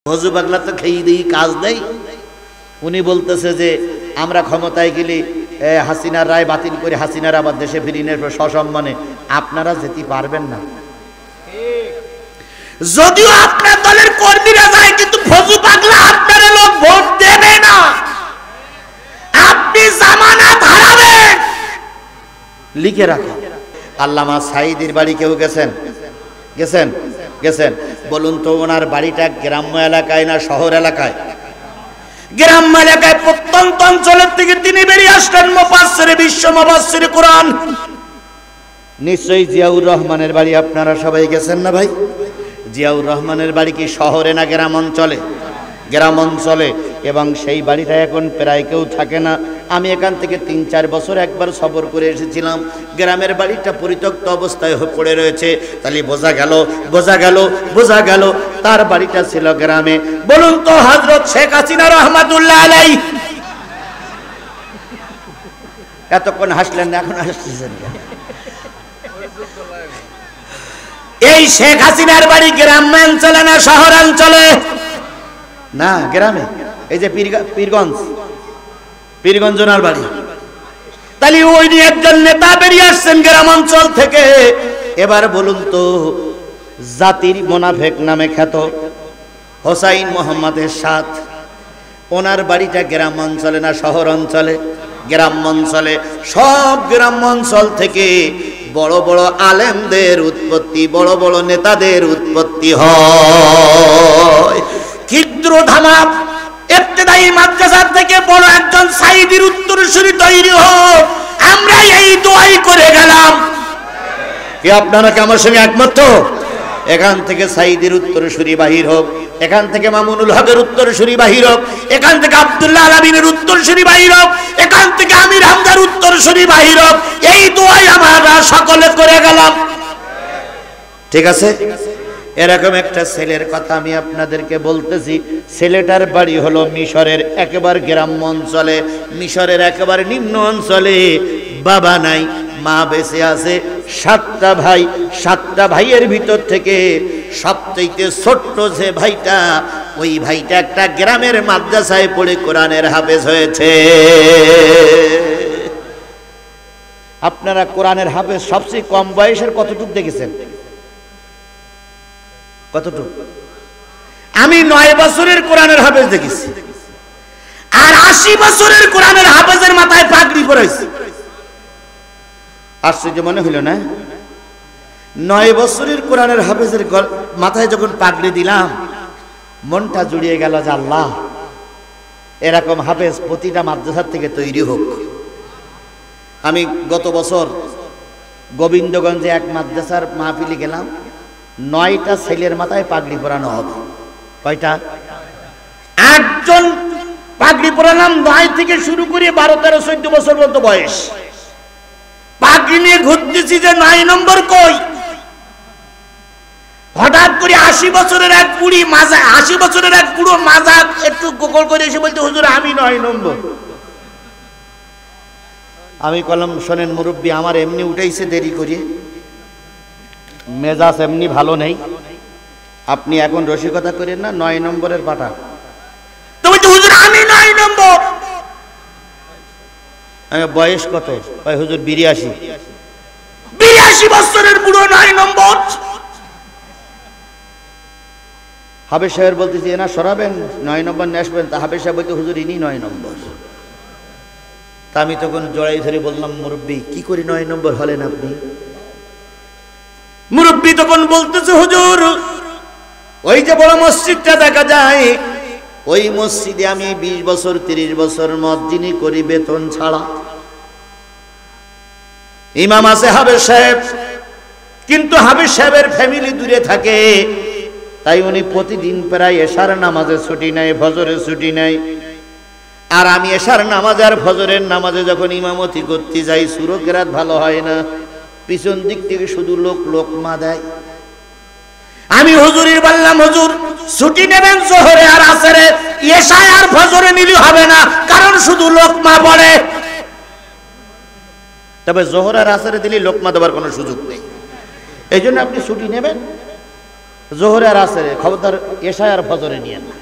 ভজু পাগলা তো খেয়ে দিই কাজ নেই। উনি বলতেছে যে আমরা ক্ষমতায় গেলে হাসিনার রায় বাতিল করে হাসিনার আবার দেশে ফিরিয়ে নেব সসম্মানে। আপনারা যেতে পারবেন না, যদিও আপনার দলের কর্মীরা যায়, কিন্তু ভজু পাগলা আপনার লোক ভোট দেবে না। আপনি জামানত হারাবেন, লিখে রাখো। আল্লামা সাঈদীর বাড়ি কেউ গেছেন? গেছেন? গেছেন। বলুন তো ওনার বাড়িটা গ্রাম্য এলাকায় না শহর এলাকায়? গ্রাম্য এলাকায়। প্রত্যন্ত অঞ্চলের থেকে তিনি বেরিয়ে আসলেন মুফাসসিরে বিশ্ব, মুফাসসিরে কোরআন। নিশ্চয়ই জিয়াউর রহমানের বাড়ি আপনারা সবাই গেছেন না ভাই? জিয়াউর রহমানের বাড়ি কি শহরে না গ্রাম অঞ্চলে? গ্রাম অঞ্চলে। এবং সেই বাড়িটা এখন প্রায় কেউ থাকে না। আমি এখান থেকে ৩-৪ বছর একবার সফর করে এসেছিলাম। গ্রামের বাড়িটা পরিত্যক্ত অবস্থায় পড়ে রয়েছে। তাহলে বোঝা গেল তার বাড়িটা ছিল গ্রামে। বলুন তো হযরত শেখ হাসিনা রাহমাতুল্লাহ আলাইহি, এতক্ষণ হাসলেন না, এখন হাসতেছেন কেন? এই শেখ হাসিনার বাড়ি গ্রামাঞ্চলে না শহরাঞ্চলে? না, গ্রামে। এই যে পীরগঞ্জ ওনার বাড়ি। তাহলে ওই একজন নেতা বেরিয়ে আসছেন গ্রামাঞ্চল থেকে। এবার বলুন তো, জাতির মোনাফেক নামে খ্যাত হোসাইন মোহাম্মদ এরশাদ, ওনার বাড়িটা গ্রামাঞ্চলে না শহর অঞ্চলে? গ্রামাঞ্চলে। সব গ্রামাঞ্চল থেকে বড় বড় আলেমদের উৎপত্তি, বড় বড় নেতাদের উৎপত্তি হয়। ক্ষুদ্র ধামা ইবতিদায়ী মাদ্রাসা থেকে বড় একজন সাঈদীর উত্তরসূরি তৈরি হোক, আমরা এই দোয়াই করে গেলাম। কি আপনারা কি আমার সঙ্গে একমত? এখান থেকে সাঈদীর উত্তরসূরি বাহির হোক, এখান থেকে মামুনুল হকের উত্তরসূরি বাহির হোক, এখান থেকে আব্দুল্লাহ আলামিনের উত্তরসূরি বাহির হোক, এখান থেকে আমির হামজার উত্তরসূরি বাহির হোক। এই দোয়াই আমরা সকলে করে গেলাম। ঠিক আছে? এরকম একটা ছেলের কথা আমি আপনাদেরকে বলতেছি। ছেলেটার বাড়ি হলো মিশরের একেবারে গ্রাম্য অঞ্চলে, মিশরের একেবারে নিম্ন অঞ্চলে। বাবা নাই, মা বেঁচে আছে। 7টা ভাই, 7টা ভাইয়ের ভিতর থেকে সবচেয়ে ছোট্ট যে ভাইটা, ওই ভাইটা একটা গ্রামের মাদ্রাসায় পড়ে কোরআনের হাফেজ হয়েছে। আপনারা কোরআনের হাফেজ সবচেয়ে কম বয়সের কতটুকু দেখেছেন? কতটুকু? আমি 9 বছরের কোরআনের হাফেজ দেখেছি, আর 80 বছরের কোরআনের হাফেজের মাথায় পাগড়ি পরাইছি। আশ্চর্য মনে হইল না? 9 বছরের কোরআনের হাফেজের মাথায় যখন পাগড়ি দিলাম, মনটা জুড়িয়ে গেল যে আল্লাহ, এরকম হাফেজ প্রতিটা মাদ্রাসার থেকে তৈরি হোক। আমি গত বছর গোবিন্দগঞ্জে এক মাদ্রাসার মাহফিলে গেলাম। 9টা ছেলের মাথায় পাগড়ি পরানো হবে। কয়টা? 8জন পাগড়ি পরালাম। 9 থেকে শুরু করে 12, 13, 14 বছর পর্যন্ত বয়স। পাগড়ি নিয়ে ঘুরতেছি যে 9 নম্বর কই। হঠাৎ করে 80 বছরের এক বুড়ি মাজা, 80 বছরের এক বুড়ো মাজা একটু গোগল করে এসে বলতে, হুজুর আমি 9 নম্বর। আমি কলম, শোনেন মুরব্বী, আমার এমনি উঠাইছে দেরি করিয়ে, মেজাজ এমনি ভালো নেই, আপনি এখন রসিকতা করেন না। 9 নম্বরের পাটা। তো বলতে হুজুর আমি 9 নম্বর। বয়স কত? ভাই হুজুর 82। 82 বছরের বুড়ো 9 নম্বর। হাফেজ সাহেব বলতেছি না সরাবেন, 9 নম্বর নিয়ে আসবেন। তা হাফেজ সাহেব বলতে হুজুর ইনি 9 নম্বর। তা আমি তখন জড়াই ধরে বললাম, মুরব্বী কি করে 9 নম্বর হলেন আপনি? মুরব্বী তখন বলতেছে, হুজুর ওই যে বড় মসজিদটা দেখা যায়, ওই মসজিদে আমি 20 বছর 30 বছর মুয়াজ্জিনি করি বেতন ছাড়া। ইমাম আছে হাফেজ সাহেব, কিন্তু হাফেজ সাহেবের ফ্যামিলি দূরে থাকে, তাই উনি প্রতিদিন প্রায় এশার নামাজে ছুটি নেয়, ফজরে ছুটি নেয়। আর আমি এশার নামাজ আর ফজরের নামাজে যখন ইমামতি করতে যাই, সূরা কেরাত ভালো হয় না, পিছন দিক থেকে শুধু লোকমা দেয়। আমি হুজুরির বললাম, হুজুর ছুটি নেবেন জোহরে আর আসরে, এশায় আর ফজরে নিলে হবে না, কারণ শুধু লোকমা পড়ে। তবে জোহর আর আসরে দিলে লোকমা দেওয়ার কোনো সুযোগ নেই, এই জন্য আপনি ছুটি নেবেন। জোহরে আর আসরে, খবরদার এশায় আর ফজরে নিয়ে না।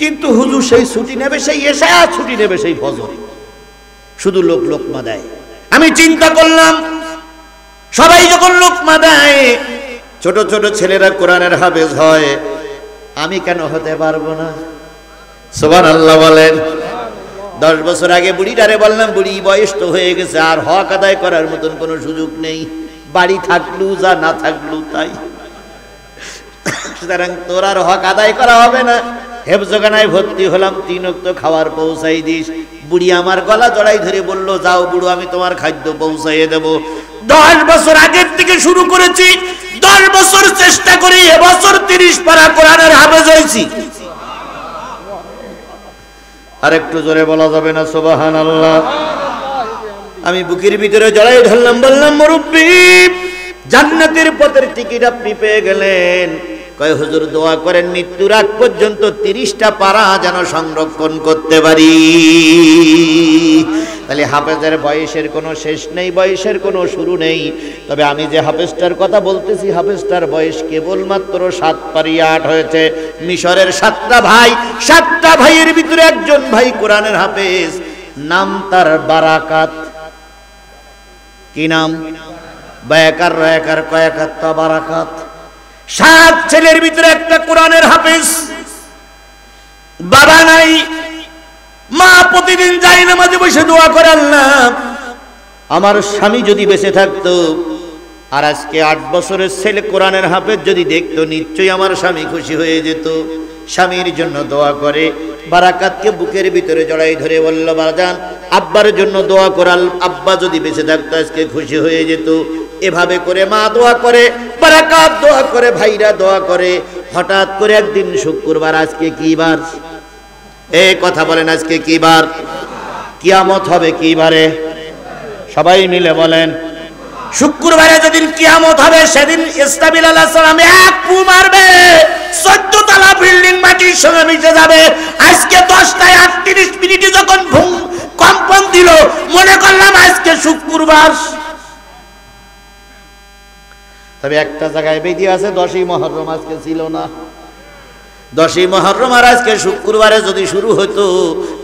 কিন্তু হুজুর সেই ছুটি নেবে সেই এশায়, আর ছুটি নেবে সেই ফজরে, শুধু লোক লোকমা দেয়। আমি চিন্তা করলাম, সবাই যখন লোকমা দেয়, ছোট ছোট ছেলেরা কোরআনের হাফেজ হয়, আমি কেন হতে পারবো না? সুবহানাল্লাহ বলেন। 10 বছর আগে বুড়িটারে বললাম, বুড়ি বয়স তো হয়ে গেছে, আর হক আদায় করার মতন কোনো সুযোগ নেই, বাড়ি থাকলু যা, না থাকলু তাই, সুতরাং তোর আর হক আদায় করা হবে না। হেফজখানায় ভর্তি হলাম, 3 ওয়াক্ত খাবার পৌঁছাই দিস। বুড়ি আমার গলা জড়াই ধরে বলল, যাও বুড়ো, আমি তোমার খাদ্য পৌঁছাইয়ে দেব। 10 বছর আগের থেকে শুরু করেছি, 10 বছর চেষ্টা করি, এবছর 30 পারা কোরআনের হাফেজ হয়েছি। আর একটু জোরে বলা যাবে না সুবহানাল্লাহ? আমি বুকের ভিতরে জড়াই ধরলাম, বললাম, মুরব্বি, জান্নাতের পথের টিকিট আপনি পেয়ে গেলেন। কয় হুজুর দোয়া করেন মৃত্যুর আগ পর্যন্ত 30টা পারা যেন সংরক্ষণ করতে পারি। তাহলে হাফেজের বয়সের কোনো শেষ নেই, বয়সের কোনো শুরু নেই। তবে আমি যে হাফেজটার কথা বলতেছি, হাফেজটার বয়স কেবলমাত্র 7 পারিয়া 8 হয়েছে। মিশরের 7টা ভাই, 7টা ভাইয়ের ভিতরে একজন ভাই কোরআনের হাফেজ, নাম তার বারাকাত। কি নাম? বায়াকার রায়াকার কয়াকাত বারাকাত। 7 ছেলের ভিতরে একটা কোরআনের হাফেজ। বাবা নাই, মা প্রতিদিন যাই নামাজে বসে দোয়া করে, আল্লাহ আমার স্বামী যদি বেঁচে থাকতো, আর আজকে 8 বছরের ছেলে কোরআনের হাফেজ যদি দেখতো, নিশ্চয়ই আমার স্বামী খুশি হয়ে যেত। স্বামীর জন্য দোয়া করে। বারাকাতকে বুকের ভিতরে জড়াই ধরে বলল, বাজান আব্বার জন্য দোয়া করাল, আব্বা যদি বেঁচে থাকতো আজকে খুশি হয়ে যেত। এভাবে করে মা দোয়া করে, বারাকাত দোয়া করে, ভাইরা দোয়া করে। হঠাৎ করে একদিন শুক্রবার, আজকে কি বার? এই কথা বলেন, আজকে কি বার? কিয়ামত হবে কি বারে? সবাই মিলে বলেন। শুক্রবারে যেদিন কিয়ামত হবে, সেদিন ইসরাফিল আলাইহিস সালাম এক ফু মারবে, 14 তলা বিল্ডিং মাটির সঙ্গে মিশে যাবে। আজকে 10টায় 38 মিনিটে যখন কম্পন দিল, মনে করলাম আজকে শুক্রবার। তবে একটা জায়গায় বেঁধে আছে, 10ই মুহররম আজকে ছিল না। 10ই মুহররম আর আজকে শুক্রবারে যদি শুরু হতো,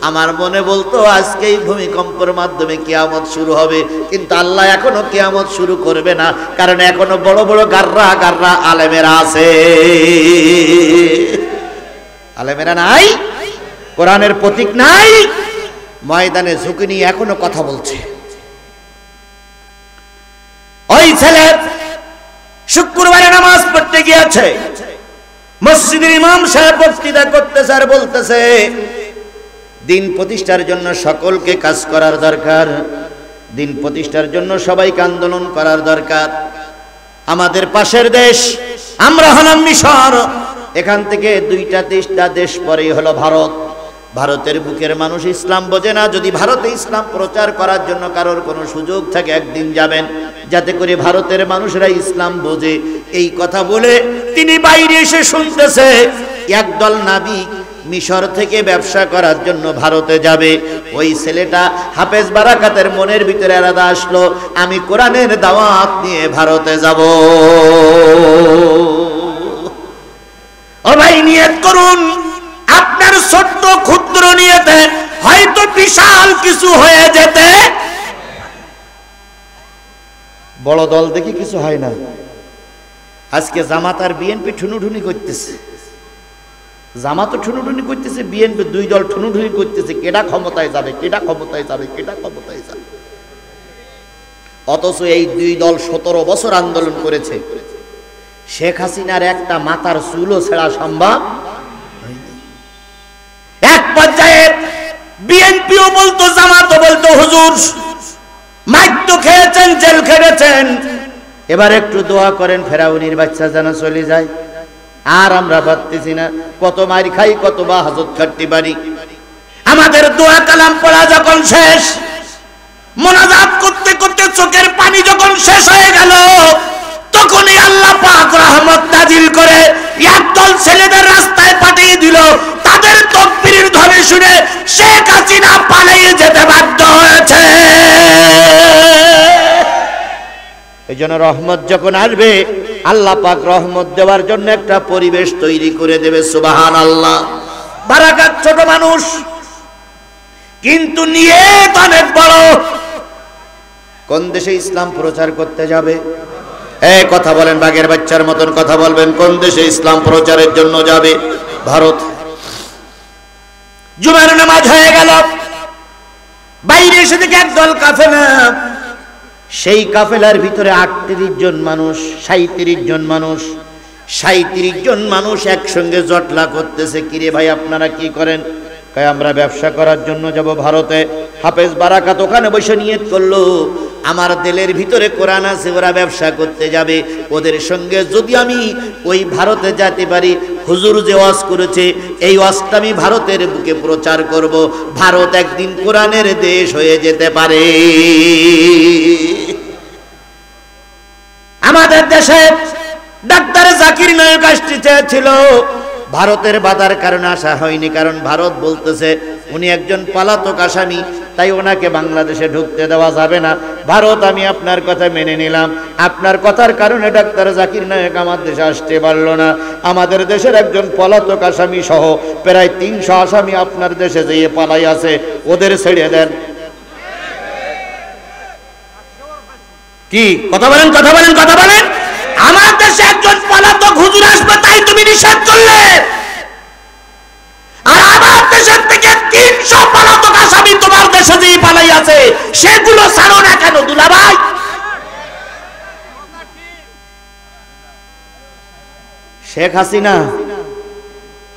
আমার মনে বলতো আজকেই ভূমিকম্পের মাধ্যমে কিয়ামত শুরু হবে। কিন্তু আল্লাহ এখনো কিয়ামত শুরু করবে না, কারণ এখনো বড় বড় গাররা গাররা আলেমেরা আছে। আলেমেরা নাই, কোরআনের প্রতীক নাই, ময়দানে ঝুঁকি নিয়ে এখনো কথা বলছে। ওই ছেলে শুক্রবারে নামাজ পড়তে গিয়েছে, মসজিদের ইমাম সাহেব বক্তৃতা করতেছে আর বলতেছে, দিন প্রতিষ্ঠার জন্য সকলকে কাজ করার দরকার, দিন প্রতিষ্ঠার জন্য সবাইকে আন্দোলন করার দরকার। আমাদের পাশের দেশ, আমরা হলাম মিশর, এখান থেকে 2টা 3টা দেশ পরেই হলো ভারত। ভারতের বুকের মানুষ ইসলাম বোঝে না। যদি ভারতে ইসলাম প্রচার করার জন্য কারোর কোনো সুযোগ থাকে, একদিন যাবেন, যাতে করে ভারতের মানুষরা ইসলাম বোঝে। এই কথা বলে তিনি বাইরে এসে শুনতেছে, একদল নাবিক মিশর থেকে ব্যবসা করার জন্য ভারতে যাবে। ওই ছেলেটা হাফেজ বারাকাতের মনের ভিতরে আলাদা আসলো, আমি কোরআনের দাওয়াত নিয়ে ভারতে যাব। ও ভাই, নিয়ত করুন, আপনার ছোট্ট ক্ষুদ্র নিয়তে হয়তো বিশাল কিছু হয়ে যেতে। বড় দল দেখি কিছু হয় না। আজকে জামাত আর বিএনপি ঠুনুঠুনি করতেছে, জামাতও ঠুনুঠুনি করতেছে, বিএনপি, 2 দল ঠুনুঠুনি করতেছে, কেডা ক্ষমতায় যাবে, কেডা ক্ষমতায় যাবে, কেডা ক্ষমতায় যাবে। অথচ এই 2 দল 17 বছর আন্দোলন করেছে। শেখ হাসিনার একটা মাথার চুলও ছেঁড়া সম্ভব হয়নি। এক পর্যায়ে বিএনপিও বলতো, জামাতও বলতো, হুজুর মাইর তো খেয়েছেন, জেল খেটেছেন, এবার একটু দোয়া করেন ফেরাউনির বাচ্চা যেন চলে যায়। আর আমরা পারতেছি না, কত মার খাই, কত বা হাজত কাটতে পারি। আমাদের দোয়া কালাম পড়া যখন শেষ, মোনাজাত করতে করতে চোখের পানি যখন শেষ হয়ে গেল, তখনই আল্লাহ পাক রহমত নাজিল করে একদল ছেলেদের রাস্তায় পাঠিয়ে দিল। তাদের তাকবীর ধ্বনি শুনে শেখ হাসিনা পালিয়ে যেতে বাধ্য হয়েছে। এই জন্য রহমত যখন আসবে, আল্লাহ পাক রহমত দেওয়ার জন্য একটা পরিবেশ তৈরি করে দেবে। সুবহানাল্লাহ। বারাকাত ছোট মানুষ, কিন্তু নিয়ত অনেক বড়। কোন দেশে ইসলাম প্রচার করতে যাবে? এই কথা বলেন, বাঘের বাচ্চার মতন কথা বলবেন। কোন দেশে ইসলাম প্রচারের জন্য যাবে? ভারত। জুমার নামাজ হয়ে গেল, বাইরে এসে দেখে একদল কাফেলা। সেই কাফেলার ভিতরে 38 জন মানুষ, 37 জন মানুষ, 37 জন মানুষ একসঙ্গে জটলা করতেছে। কিরে ভাই আপনারা কি করেন? কয় আমরা ব্যবসা করার জন্য যাব ভারতে। হাফেজ বারাকাত ওখানে বসে নিয়ত করলো, আমার দিলের ভিতরে কোরআন আছে, ওরা ব্যবসা করতে যাবে, ওদের সঙ্গে যদি আমি ওই ভারতে যেতে পারি, হুজুর যে ওয়াজ করেছে এই ওয়াজটা আমি ভারতের বুকে প্রচার করব, ভারত একদিন কোরআনের দেশ হয়ে যেতে পারে। আমাদের দেশে ডাক্তার জাকির নায়েক আসতে চেয়েছিল, ভারতের বাধার কারণে আসা হয়নি, কারণ ভারত বলতেছে উনি একজন পলাতক আসামি, তাই ওনাকে বাংলাদেশে ঢুকতে দেওয়া যাবে না। ভারত আমি আপনার কথা মেনে নিলাম, আপনার কথার কারণে ডাক্তার জাকির নায়েক আমার দেশে আসতে পারল না। আমাদের দেশের একজন পলাতক আসামি সহ প্রায় 300 আসামি আপনার দেশে যেয়ে পালাই আছে, ওদের ছেড়ে দেন। কি কথা বলেন, কথা বলেন, কথা বলেন। আমার দেশে একজন পলাতক হুজুর আসবে, তাই তুমি নিষেধ করলে। আর আমার দেশের থেকে 300 পলাতক আসামি তোমার দেশে যেই পালাই আছে, সেগুলো ছাড়ো না কেন দুলাভাই? শেখ হাসিনা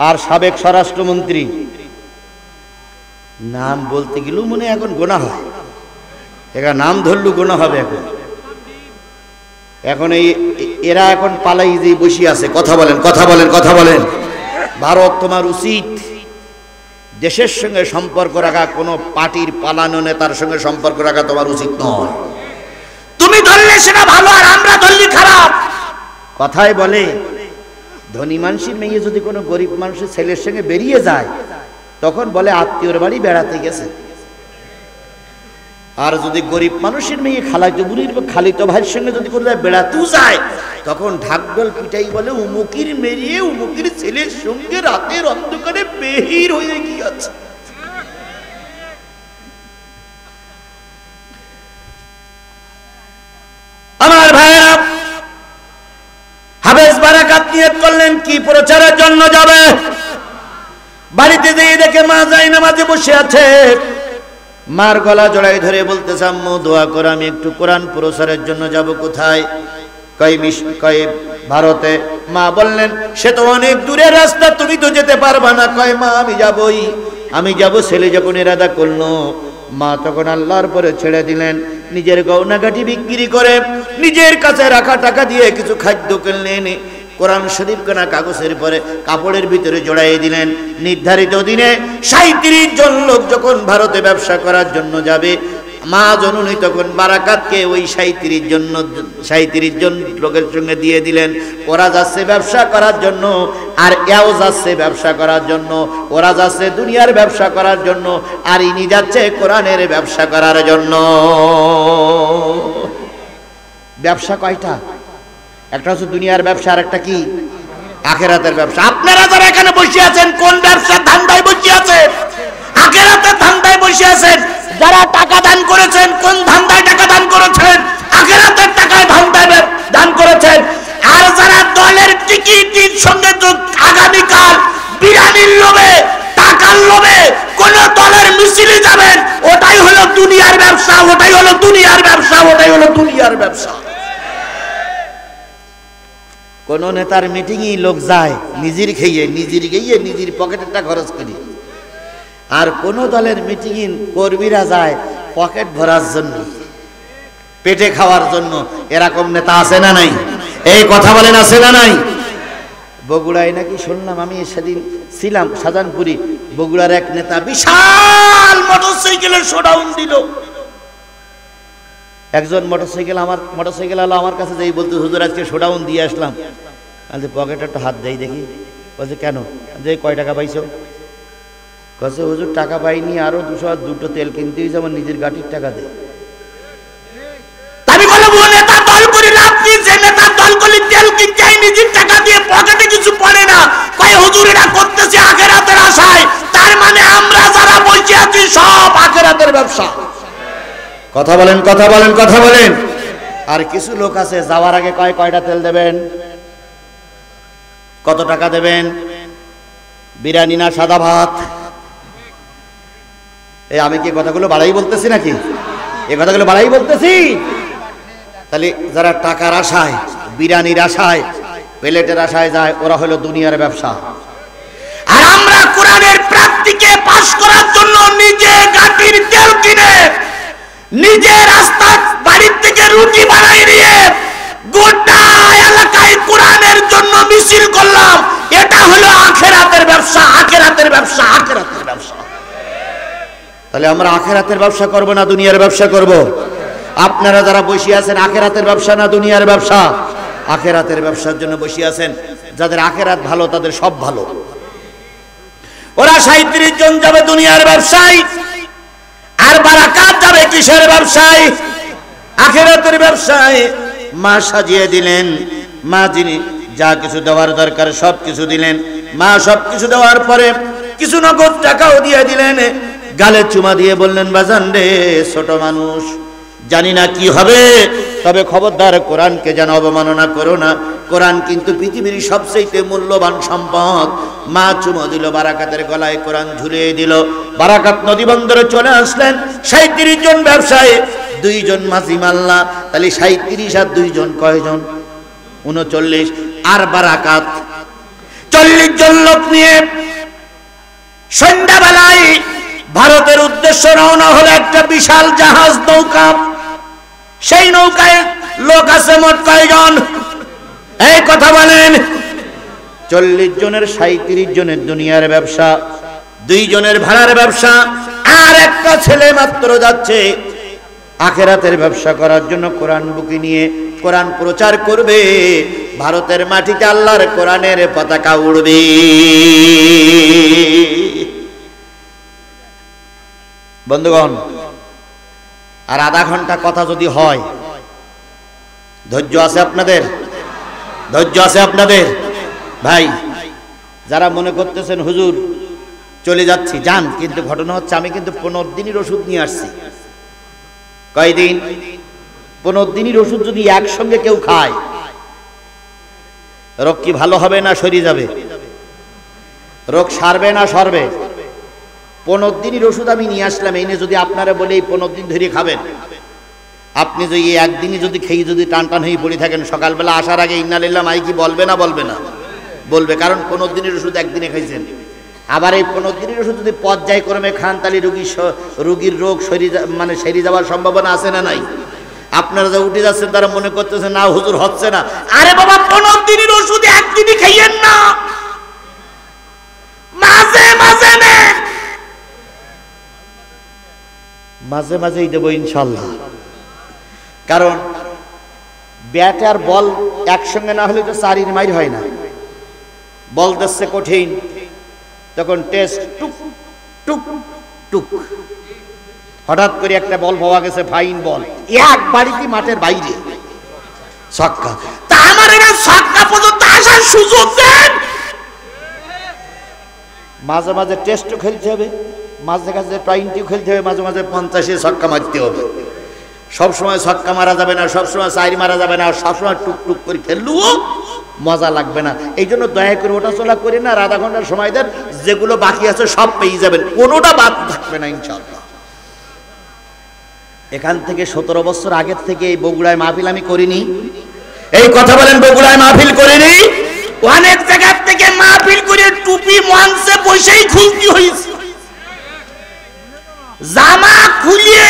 আর সাবেক স্বরাষ্ট্রমন্ত্রী, নাম বলতে গেলেও মনে এখন গোনা হয়, এখানে নাম ধরলু গোনা হবে। এখন এরা এখন পালাই যে বসে আছে। কথা বলেন, কথা বলেন, কথা বলেন। ভারত তোমার উচিত দেশের সঙ্গে সম্পর্ক রাখা, কোনো পার্টির পালানো নেতার সঙ্গে সম্পর্ক রাখা তোমার উচিত নয়। তুমি ধরলে সেটা ভালো, আর আমরা ধরলে খারাপ। কথায় বলে ধনী মানুষের মেয়ে যদি কোনো গরিব মানুষের ছেলের সঙ্গে বেরিয়ে যায়, তখন বলে আত্মীয়র বাড়ি বেড়াতে গেছে। আর যদি গরিব মানুষের মেয়ে খালাতো বুড়ির খালিতো ভাইয়ের সঙ্গে যদি কোনো বেড়াতেও যায়, তখন ঢাকঢোল পিটাই বলে উমুকির মেরিয়ে উমুকির ছেলের সঙ্গে রাতের অন্ধকারে বেহির হয়ে গিয়েছে। আমার ভাইরা, হাফেজ বারাকাত নিয়ত করলেন কি প্রচারের জন্য যাবে। বাড়িতে যেয়ে দেখে মা যায় নামাজে বসে আছে। মার গলা জড়াই ধরে বলতেছে, আম্মু দোয়া কর, আমি একটু কোরআন প্রচারের জন্য যাব। কোথায়? কয় ভারতে। মা বললেন সে তো অনেক দূরের রাস্তা, তুমি তো যেতে পারবা না। কয় মা আমি যাবই, আমি যাব। ছেলে যখন এরাদা করলো, মা তখন আল্লাহর পরে ছেড়ে দিলেন। নিজের গয়নাগাটি বিক্রি করে নিজের কাছে রাখা টাকা দিয়ে কিছু খাদ্য কিনলেন, কোরআন শরীফ কেনা কাগজের পরে কাপড়ের ভিতরে জড়াই দিলেন। নির্ধারিত দিনে 37 জন লোক যখন ভারতে ব্যবসা করার জন্য যাবে, মা জননী তখন বারাকাতকে ওই 37 জন লোকের সঙ্গে দিয়ে দিলেন। ওরা যাচ্ছে ব্যবসা করার জন্য, আর এও যাচ্ছে ব্যবসা করার জন্য। ওরা যাচ্ছে দুনিয়ার ব্যবসা করার জন্য, আর ইনি যাচ্ছে কোরআনের ব্যবসা করার জন্য। ব্যবসা কয়টা? একটা হচ্ছে দুনিয়ার ব্যবসা, আর একটা কি? আখিরাতের ব্যবসা। আপনারা যারা এখানে বসে আছেন, কোন ব্যবসার ধান্দায় বসে আছেন? আখিরাতের ধান্দায় বসে আছেন। যারা টাকা দান করেছেন, কোন ধান্দায় টাকা দান করেছেন? আখিরাতের টাকায় ধান্দায় দান করেছেন। আর যারা দলের টিকিটির সঙ্গে আগামীকাল বিরানির লোভে, টাকার লোভে কোন দলের মিছিলে যাবেন, ওটাই হলো দুনিয়ার ব্যবসা, ওটাই হলো দুনিয়ার ব্যবসা, ওটাই হলো দুনিয়ার ব্যবসা। কোন নেতার মিটিংয়ে লোক যায় নিজের খেয়ে, নিজের পকেটেরটা খরচ করি। আর কোন দলের মিটিংয়ে কর্মীরা যায় পকেট ভরার জন্য, পেটে খাওয়ার জন্য। এরকম নেতা আছে না নাই? এই কথা বলেন, আছে না নাই? বগুড়ায় নাকি শুনলাম, আমি সেদিন ছিলাম শাহজাহানপুরি, বগুড়ার এক নেতা বিশাল মোটরসাইকেলের শোডাউন দিল। একজন মোটরসাইকেল আলো আমার কাছে যেই বলতে, হুজুর আজকে শোডাউন দিয়ে আসলাম। আজকে পকেটে একটা হাত দেই দেখি। বলছে কেন? যে কয় টাকা পাইছো? কাছে হুজুর টাকা পাইনি, আরো 202 তেল কিনতে হয়েছে, আমার নিজের গাড়ির টাকা দে। আমি বলবো নেতা দল করে লাভ কি? যে নেতা কলকলি তেল কিনতে নিজের টাকা দিয়ে, পকেটে কিছু পড়ে না, কয় হুজুর এটা করতেছে আখিরাতের আশায়। তার মানে আমরা যারা বসে আছি সব আখিরাতের ব্যবসা। কথা বলেন, কথা বলেন, কথা বলেন। আর কিছু লোক আছে যাওয়ার আগে কয়টা তেল দেবেন, কত টাকা দেবেন, বিরিয়ানি না সাদা ভাত। এই আমি কি কথাগুলো বাড়াই বলতেছি নাকি? এই কথাগুলো বাড়াই বলতেছি। তাহলে যারা টাকার আশায়, বিরিয়ানির আশায়, প্লেটের আশায় যায়, ওরা হলো দুনিয়ার ব্যবসা। আর আমরা কোরআনের প্রার্থীকে পাস করার জন্য নিজে গাড়ির তেল কিনে, নিজে রাস্তা বাড়ির থেকে রুটি বানাই নিয়ে গোটা এলাকায় কোরআনের জন্য মিছিল করলাম। এটা হলো আখিরাতের ব্যবসা, আখিরাতের ব্যবসা, আখিরাতের ব্যবসা। তাহলে আমরা আখিরাতের ব্যবসা করব না দুনিয়ার ব্যবসা করব? আপনারা যারা বসে আছেন আখিরাতের ব্যবসা না দুনিয়ার ব্যবসা? আখিরাতের ব্যবসার জন্য বসে আছেন। যাদের আখিরাত ভালো তাদের সব ভালো। ওরা 37 জন যাবে দুনিয়ার ব্যবসায়, আর বারাকাত যাবে কিসের ব্যবসায়? আখিরাতের ব্যবসায়। মা সাজিয়ে দিলেন, মা যিনি যা কিছু দেওয়ার দরকার সব কিছু দিলেন। মা সব কিছু দেওয়ার পরে কিছু নগদ টাকাও দিয়ে দিলেন। গালে চুমা দিয়ে বললেন, বাজান রে ছোট মানুষ, জানি না কি হবে, তবে খবরদার কোরআনকে যেন অবমাননা করো না। কোরআন কিন্তু পৃথিবীর সবচেয়ে মূল্যবান সম্পদ। মা চুমা দিল, বারাকাতের গলায় কোরআন ঝুলিয়ে দিল। বারাকাত নদী বন্দরে চলে আসলেন। 37 জন ব্যবসায়ী, 2 জন মাঝি মাল্লা। তাহলে 37 আর 2 জন কয়জন? 39। আর বারাকাত 40 জন লোক নিয়ে সন্ধ্যাবেলায় ভারতের উদ্দেশ্যে রওনা হলো একটা বিশাল জাহাজ, নৌকা। সেই নৌকায় লোক আছে মোট কয়জন? এই কথা বলেন। 40 জনের 37 জনের দুনিয়ার ব্যবসা, 2 জনের ভাড়ার ব্যবসা, আর একটা ছেলে মাত্র যাচ্ছে আখিরাতের ব্যবসা করার জন্য। কোরআন বুকে নিয়ে কোরআন প্রচার করবে, ভারতের মাটিতে আল্লাহর কোরআনের পতাকা উড়বে। বন্ধুগণ, আর আধা ঘন্টা কথা যদি হয়, ধৈর্য আছে আপনাদের? ধৈর্য আছে আপনাদের? ভাই যারা মনে করতেছেন হুজুর চলে যাচ্ছি, যান, কিন্তু ঘটনা হচ্ছে আমি কিন্তু 15 দিনের ওষুধ নিয়ে আসছি। কয়দিন? 15 দিনের ওষুধ যদি একসঙ্গে কেউ খায়, রোগ কি ভালো হবে না সরে যাবে? রোগ সারবে না সরবে? 15 দিনের ওষুধ আমি নিয়ে আসলাম। এনে যদি আপনারা বলে এই 15 দিন ধরে খাবেন, আপনি যদি একদিনই যদি খেয়ে যদি টান টান হয়ে পড়ে থাকেন, সকালবেলা আসার আগে ইন্না লিল্লাহ মাই কি বলবে না? বলবে না? বলবে, কারণ 15 দিনের ওষুধ একদিনে খাইছেন। আবার এই 15 দিনের ওষুধ যদি পর্যায়ক্রমে খান, তাহলে রোগীর রোগ মানে সেরে যাওয়ার সম্ভাবনা আছে না নাই? আপনারা যা উঠে যাচ্ছেন তারা মনে করতেছেন না হুজুর হচ্ছে না। আরে বাবা, 15 দিনের ওষুধ একদিনই খাইয়েন না, মাঝে মাঝে নেন। মাঝে মাঝেই দেবো ইনশাল্লাহ। কারণ ব্যাট আর বল একসঙ্গে না হলে তো 4 মাইল হয় না। বল দিচ্ছে কঠিন, তখন টেস্ট টুক টুক টুক, হঠাৎ করে একটা বল পাওয়া গেছে, ফাইন বল, এক বাড়িতে মাঠের বাইরে ছক্কা। তা আমার এটা ছক্কা পর্যন্ত আসার সুযোগ দেন। মাঝে মাঝে টেস্টও খেলতে হবে, মাঝে মাঝে 20 খেলতে হবে, মাঝে মাঝে 50-এ ছক্কা মারতে হবে। সবসময় ছক্কা মারা যাবে না, সবসময় 4 মারা যাবে না, সবসময় টুকটুক করে খেললেও মজা লাগবে না। এই জন্য দয়া করে ওটা চলা করে না, আধা ঘন্টার সময় দেন, যেগুলো বাকি আছে সব পেয়ে যাবেন, কোনোটা বাদ থাকবে না ইনশাআল্লাহ। এখান থেকে 17 বছর আগের থেকে এই বগুড়ায় মাহফিল আমি করিনি। এই কথা বলেন, বগুড়ায় মাহফিল করিনি? অনেক জায়গা থেকে মাহফিল করে টুপি মঞ্চে বসেই খুলতে হয়েছে, জামা খুলিয়ে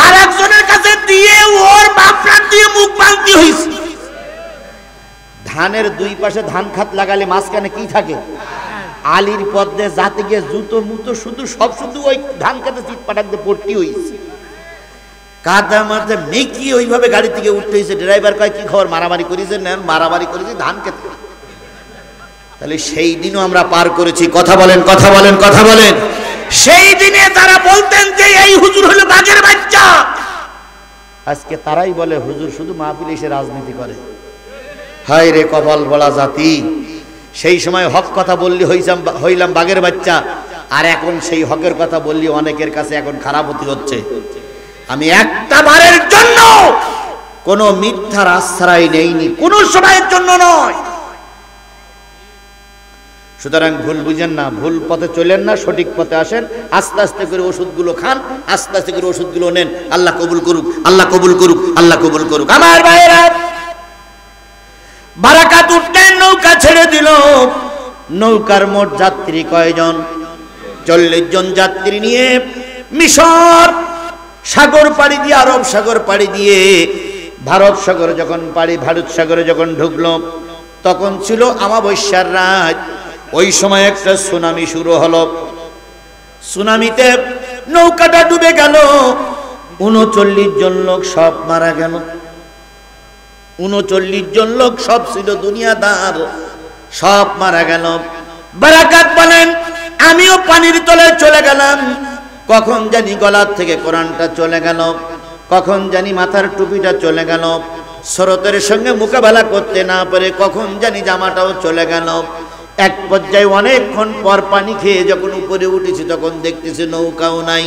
আর একজনের কাছে দিয়ে ওর বাপরা দিয়ে মুখ বাঁধতে হয়েছে। ধানের 2 পাশে ধান খাত লাগালে মাঝখানে কি থাকে? আলির পদ্মে যাতে গিয়ে জুতো মুতো শুধু সব শুধু ওই ধান খেতে চিট পাটাক দিয়ে পড়তে হয়েছে। কাদা মারতে মেকি ওইভাবে গাড়ি থেকে উঠতে হয়েছে। ড্রাইভার কয় কি খবর, মারামারি করেছে? না, মারামারি করেছি ধান খেতে। তাহলে সেই দিনও আমরা পার করেছি। কথা বলেন, কথা বলেন, কথা বলেন। সেই দিনে তারা বলতেন যে এই হুজুর হলো বাঘের বাচ্চা, আজকে তারাই বলে হুজুর শুধু মাহফিলে এসে রাজনীতি করে। হায় রে কপাল বলা জাতি, সেই সময় হক কথা বললি হইলাম বাঘের বাচ্চা, আর এখন সেই হকের কথা বললি অনেকের কাছে এখন খারাপতি হচ্ছে। আমি একটা বারের জন্য কোনো মিথ্যার আশ্রয় নেইনি, কোনো সময়ের জন্য নয়। সুতরাং ভুল বুঝেন না, ভুল পথে চলেন না, সঠিক পথে আসেন। আস্তে আস্তে করে ওষুধগুলো খান, আস্তে আস্তে করে ওষুধগুলো নেন। আল্লাহ কবুল করুক, আল্লাহ কবুল করুক, আল্লাহ কবুল করুক। আমার ভাইয়েরা, বারাকাত উঠলেন, নৌকা ছেড়ে দিল। নৌকার মোট যাত্রী কয়জন? 40 জন যাত্রী নিয়ে মিশর সাগর পাড়ি দিয়ে, আরব সাগর পাড়ি দিয়ে ভারত সাগরে যখন ঢুকলো, তখন ছিল অমাবস্যার রাত। ওই সময় একটা সুনামি শুরু হলো। সুনামিতে নৌকাটা ডুবে গেল। 39 জন লোক সব মারা গেল। 39 জন লোক সব ছিল দুনিয়াদার, সব মারা গেল। বারাকাত বলেন, আমিও পানির তলে চলে গেলাম। কখন জানি গলার থেকে কোরআনটা চলে গেল, কখন জানি মাথার টুপিটা চলে গেল, স্রোতের সঙ্গে মোকাবেলা করতে না পারে কখন জানি জামাটাও চলে গেল। এক পর্যায়ে অনেকক্ষণ পর পানি খেয়ে যখন উপরে উঠেছি, তখন দেখতেছি নৌকাও নাই।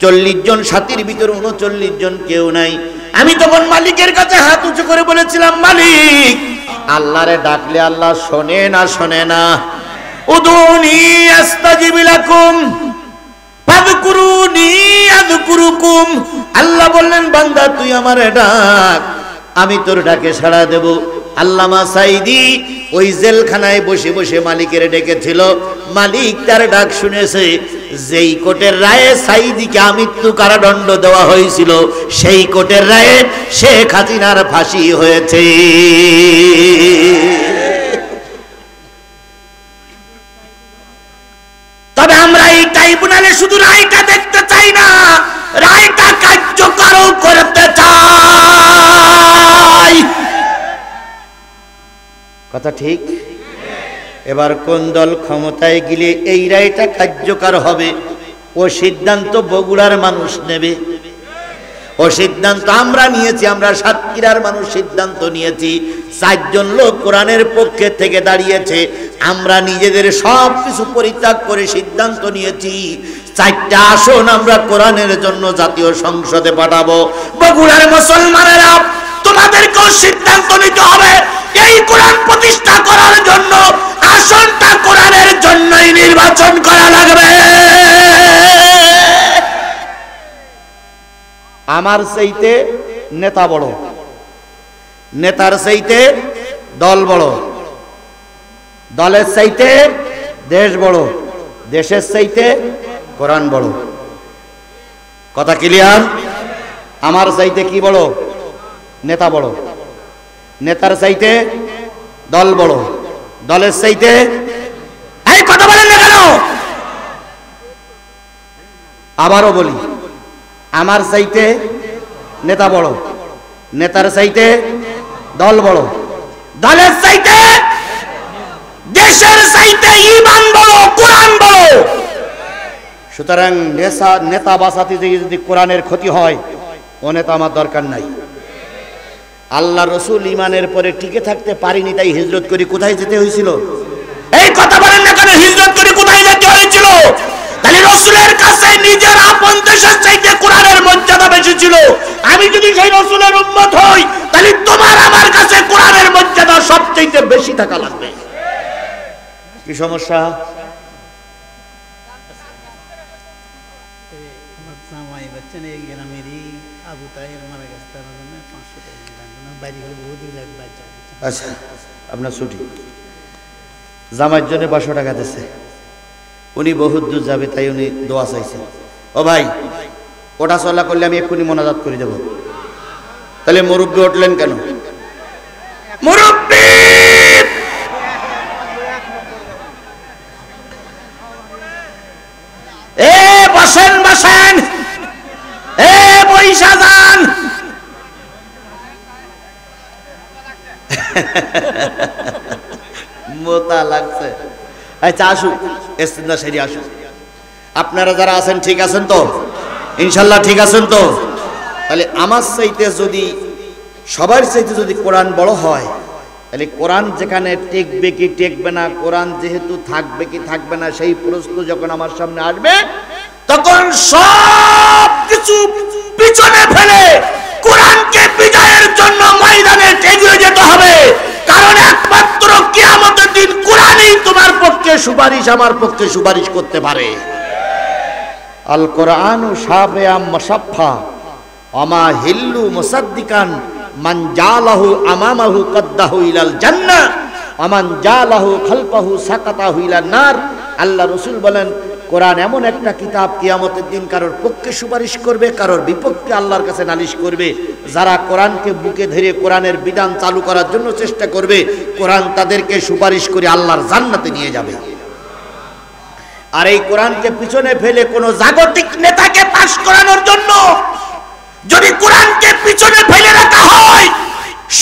40 জন সাথীর ভিতরে 39 জন কেউ নাই। আমি তখন মালিকের কাছে হাত উঁচু করে বলেছিলাম, মালিক, আল্লাহরে ডাকলে আল্লাহ শোনে না শোনে না? উদুনি আস্তাজিব লাকুম ফাযকুরুনি আযকুরুকুম। আল্লাহ বললেন, বান্দা তুই আমারে ডাক, আমি তোর ডাকে সাড়া দেব। আল্লামা সাইদি ওই জেলখানায় বসে বসে মালিকের ডেকেছিল। মালিক তার ডাক শুনেছে। যেই কোর্টের রায়ে সাইদিকে আমৃত্যু কারাদণ্ড দেওয়া হয়েছিল, সেই কোর্টের রায়ে শেখ হাসিনার ফাঁসি হয়েছে। তবে আমরা এই ট্রাইব্যুনালে শুধু রায়টা দেখতে চাই না, রায়টা কার্যকর করতে চাই। কথা ঠিক? এবার কোন দল ক্ষমতায় গেলে এই রায়টা কার্যকর হবে, ও সিদ্ধান্ত বগুড়ার মানুষ নেবে। ও সিদ্ধান্ত আমরা নিয়েছি, আমরা সাতক্ষীরার মানুষ সিদ্ধান্ত নিয়েছি। 4 জন লোক কোরআনের পক্ষে থেকে দাঁড়িয়েছে। আমরা নিজেদের সব কিছু পরিত্যাগ করে সিদ্ধান্ত নিয়েছি 4টা আসন আমরা কোরআনের জন্য জাতীয় সংসদে পাঠাবো। বগুড়ার মুসলমানেরা, তোমাদেরকেও সিদ্ধান্ত নিতে হবে এই কোরআন প্রতিষ্ঠা করার জন্য আসনটা কোরআনের জন্যই নির্বাচন করা লাগবে। আমার চাইতে নেতা বড়, নেতার চাইতে দল বড়, দলের চাইতে দেশ বড়, দেশের চাইতে কোরআন বড়। কথা ক্লিয়ার? আমার চাইতে কি বড়? নেতা বড়, নেতার চাইতে দল বড়, দলের চাইতে, এই কথা বলেন না কেন? আবারও বলি, আমার চাইতে নেতা বড়, নেতার চাইতে দল বড়, দলের চাইতে দেশের চাইতে ঈমান বড়, কোরআন বড়। সুতরাং নেতা বাঁচাতে যদি কোরআনের ক্ষতি হয়, ও নেতা আমার দরকার নাই। আল্লাহ রসুল ঈমানের পরে টিকে থাকতে পারিনি, তাই হিজরত করে কোথায় যেতে হয়েছিল? এই কথা বলেন না কেন? হিজরত করে কোথায় যেতে হয়েছিল? তাহলে রসুলের কাছে নিজের আপন দেশের চাইতে কোরআনের মর্যাদা বেশি ছিল। আমি যদি সেই রসুলের উম্মত হই, তাহলে তোমার আমার কাছে কোরআনের মর্যাদা সবচেয়ে বেশি থাকা লাগবে। কি সমস্যা? আচ্ছা, আপনার ছুটি, জামাইয়ের জন্য 500 টাকা দিচ্ছে। উনি বহুত দূর যাবে, তাই উনি দোয়া চাইছে। ও ভাই, ওটা চলা করলে আমি এক্ষুনি মোনাজাত করে দেব। তাহলে মুরব্বী উঠলেন কেন? মুরব্বী, এ বসেন বসেন, এ বৈশা যান। মোতা লাগছে। আচ্ছা আসুক, ইস্তেঞ্জা সেরে আসুক। আপনারা যারা আছেন ঠিক আছেন তো? ইনশাল্লাহ ঠিক আছেন তো? তাহলে আমার চাইতে যদি সবার চাইতে যদি কোরআন বড় হয়, তাহলে কোরআন যেখানে টেকবে কি টেকবে না, কোরআন যেহেতু থাকবে কি থাকবে না, সেই প্রশ্ন যখন আমার সামনে আসবে তখন সব কিছু পিছনে ফেলে কোরআনকে বিজয়ের জন্য ময়দানে এগিয়ে যেতে হবে। কারণ একমাত্র কিয়ামতের দিন কোরআনই তোমার পক্ষে সুপারিশ, আমার পক্ষে সুপারিশ করতে পারে। আল কোরআনু শাফিআম মুসাফফা আমা হিল্লু মুসাদ্দিকান মান জালাহু আমামাহু কাদ্দাহু ইলাল জান্নাহ আমান জালাহু খালফাহু সাকাতাহু ইলান নার। আল্লাহ রাসূল বলেন কোরআন এমন একটা কিতাব, কিয়ামতের দিন কারোর পক্ষে সুপারিশ করবে, কারোর বিপক্ষে আল্লাহর কাছে নালিশ করবে। যারা কোরআনকে বুকে ধরে কোরআনের বিধান চালু করার জন্য চেষ্টা করবে, কোরআন তাদেরকে সুপারিশ করে আল্লাহর জান্নাতে নিয়ে যাবে। আর এই কোরআনকে পিছনে ফেলে কোন জাগতিক নেতাকে পাশ করানোর জন্য যদি কোরআনকে পিছনে ফেলে রাখা হয়,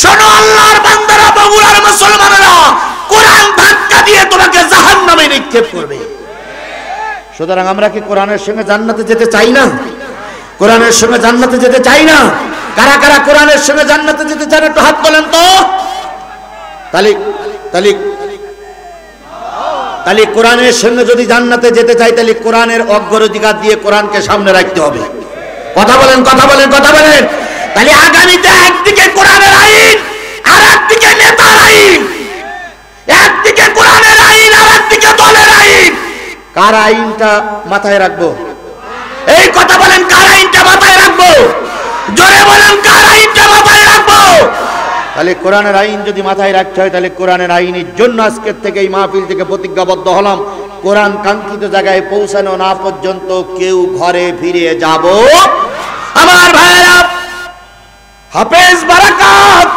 শোনো আল্লাহর বান্দারা, বগুড়ার মুসলমানেরা, কোরআন ধাক্কা দিয়ে তোমাকে জাহান্নামে নিক্ষেপ করবে। সুতরাং আমরা কি কোরআনের সঙ্গে জান্নাতে যেতে চাই না? কোরআনের সঙ্গে জান্নাতে যেতে চাই না? কারা কারা কোরআনের সঙ্গে জান্নাতে যেতে চান একটু হাত তোলেন তো। তাহলে কোরআনের সঙ্গে যদি জান্নাতে যেতে চাই, তাহলে কোরআনের অগ্রাধিকার দিয়ে কোরআনকে সামনে রাখতে হবে। কথা বলেন, কথা বলেন, কথা বলেন। তাহলে আগামীতে একদিকে কোরআনের আইন আর একদিকে নেতার আইন, একদিকে কোরআনের আইন আর একদিকে দলের আইন। কার আইনটা মাথায় রাখবো? এই কথা বলেন, কার আইনটা মাথায় রাখবো? জোরে বলেন, কার আইনটা মাথায় রাখবো? তাহলে কোরআনের আইন যদি মাথায় রাখতে হয়, তাহলে কোরআনের আইনের জন্য আজকের থেকে এই মাহফিল থেকে প্রতিজ্ঞাবদ্ধ হলাম, কোরআন কাঙ্ক্ষিত জায়গায় পৌঁছানো না পর্যন্ত কেউ ঘরে ফিরে যাব। আমার ভাইরা, হাফেজ বারাকাত,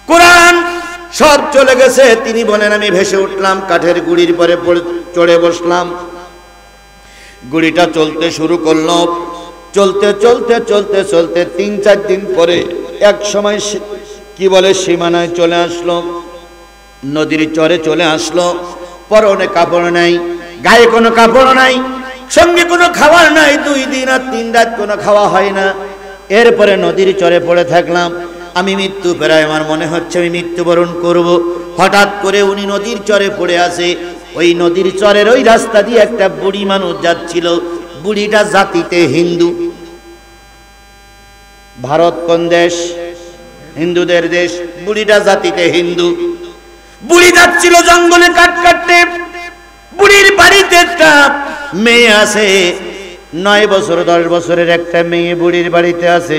কোরআন সব চলে গেছে। তিনি বলেন আমি ভেসে উঠলাম, কাঠের গুড়ির পরে চড়ে বসলাম। গুড়িটা চলতে শুরু করলো, চলতে চলতে চলতে চলতে ৩-৪ দিন পরে এক সময় কি বলে সীমানায় চলে আসলো, নদীর চরে চলে আসলো। পরনে কাপড় নাই, গায়ে কোনো কাপড় নাই, সঙ্গে কোনো খাবার নাই। 2 দিন আর 3 রাত কোনো খাওয়া হয় না। এরপরে নদীর চরে পড়ে থাকলাম। আমি মৃত্যু প্রায়, আমার মনে হচ্ছে আমি মৃত্যুবরণ করব। হঠাৎ করে উনি নদীর চরে পড়ে আসে। ওই নদীর চরের ওই রাস্তা দিয়ে একটা বুড়ি মানুষ যাচ্ছিল। বুড়িটা জাতিতে হিন্দু। ভারত কোন দেশ? হিন্দুদের দেশ। বুড়িটা জাতিতে হিন্দু। বুড়ি যাচ্ছিল জঙ্গলে কাঠ কাটতে। বুড়ির বাড়িতে একটা মেয়ে আছে, 9 বছর 10 বছরের একটা মেয়ে বুড়ির বাড়িতে আছে।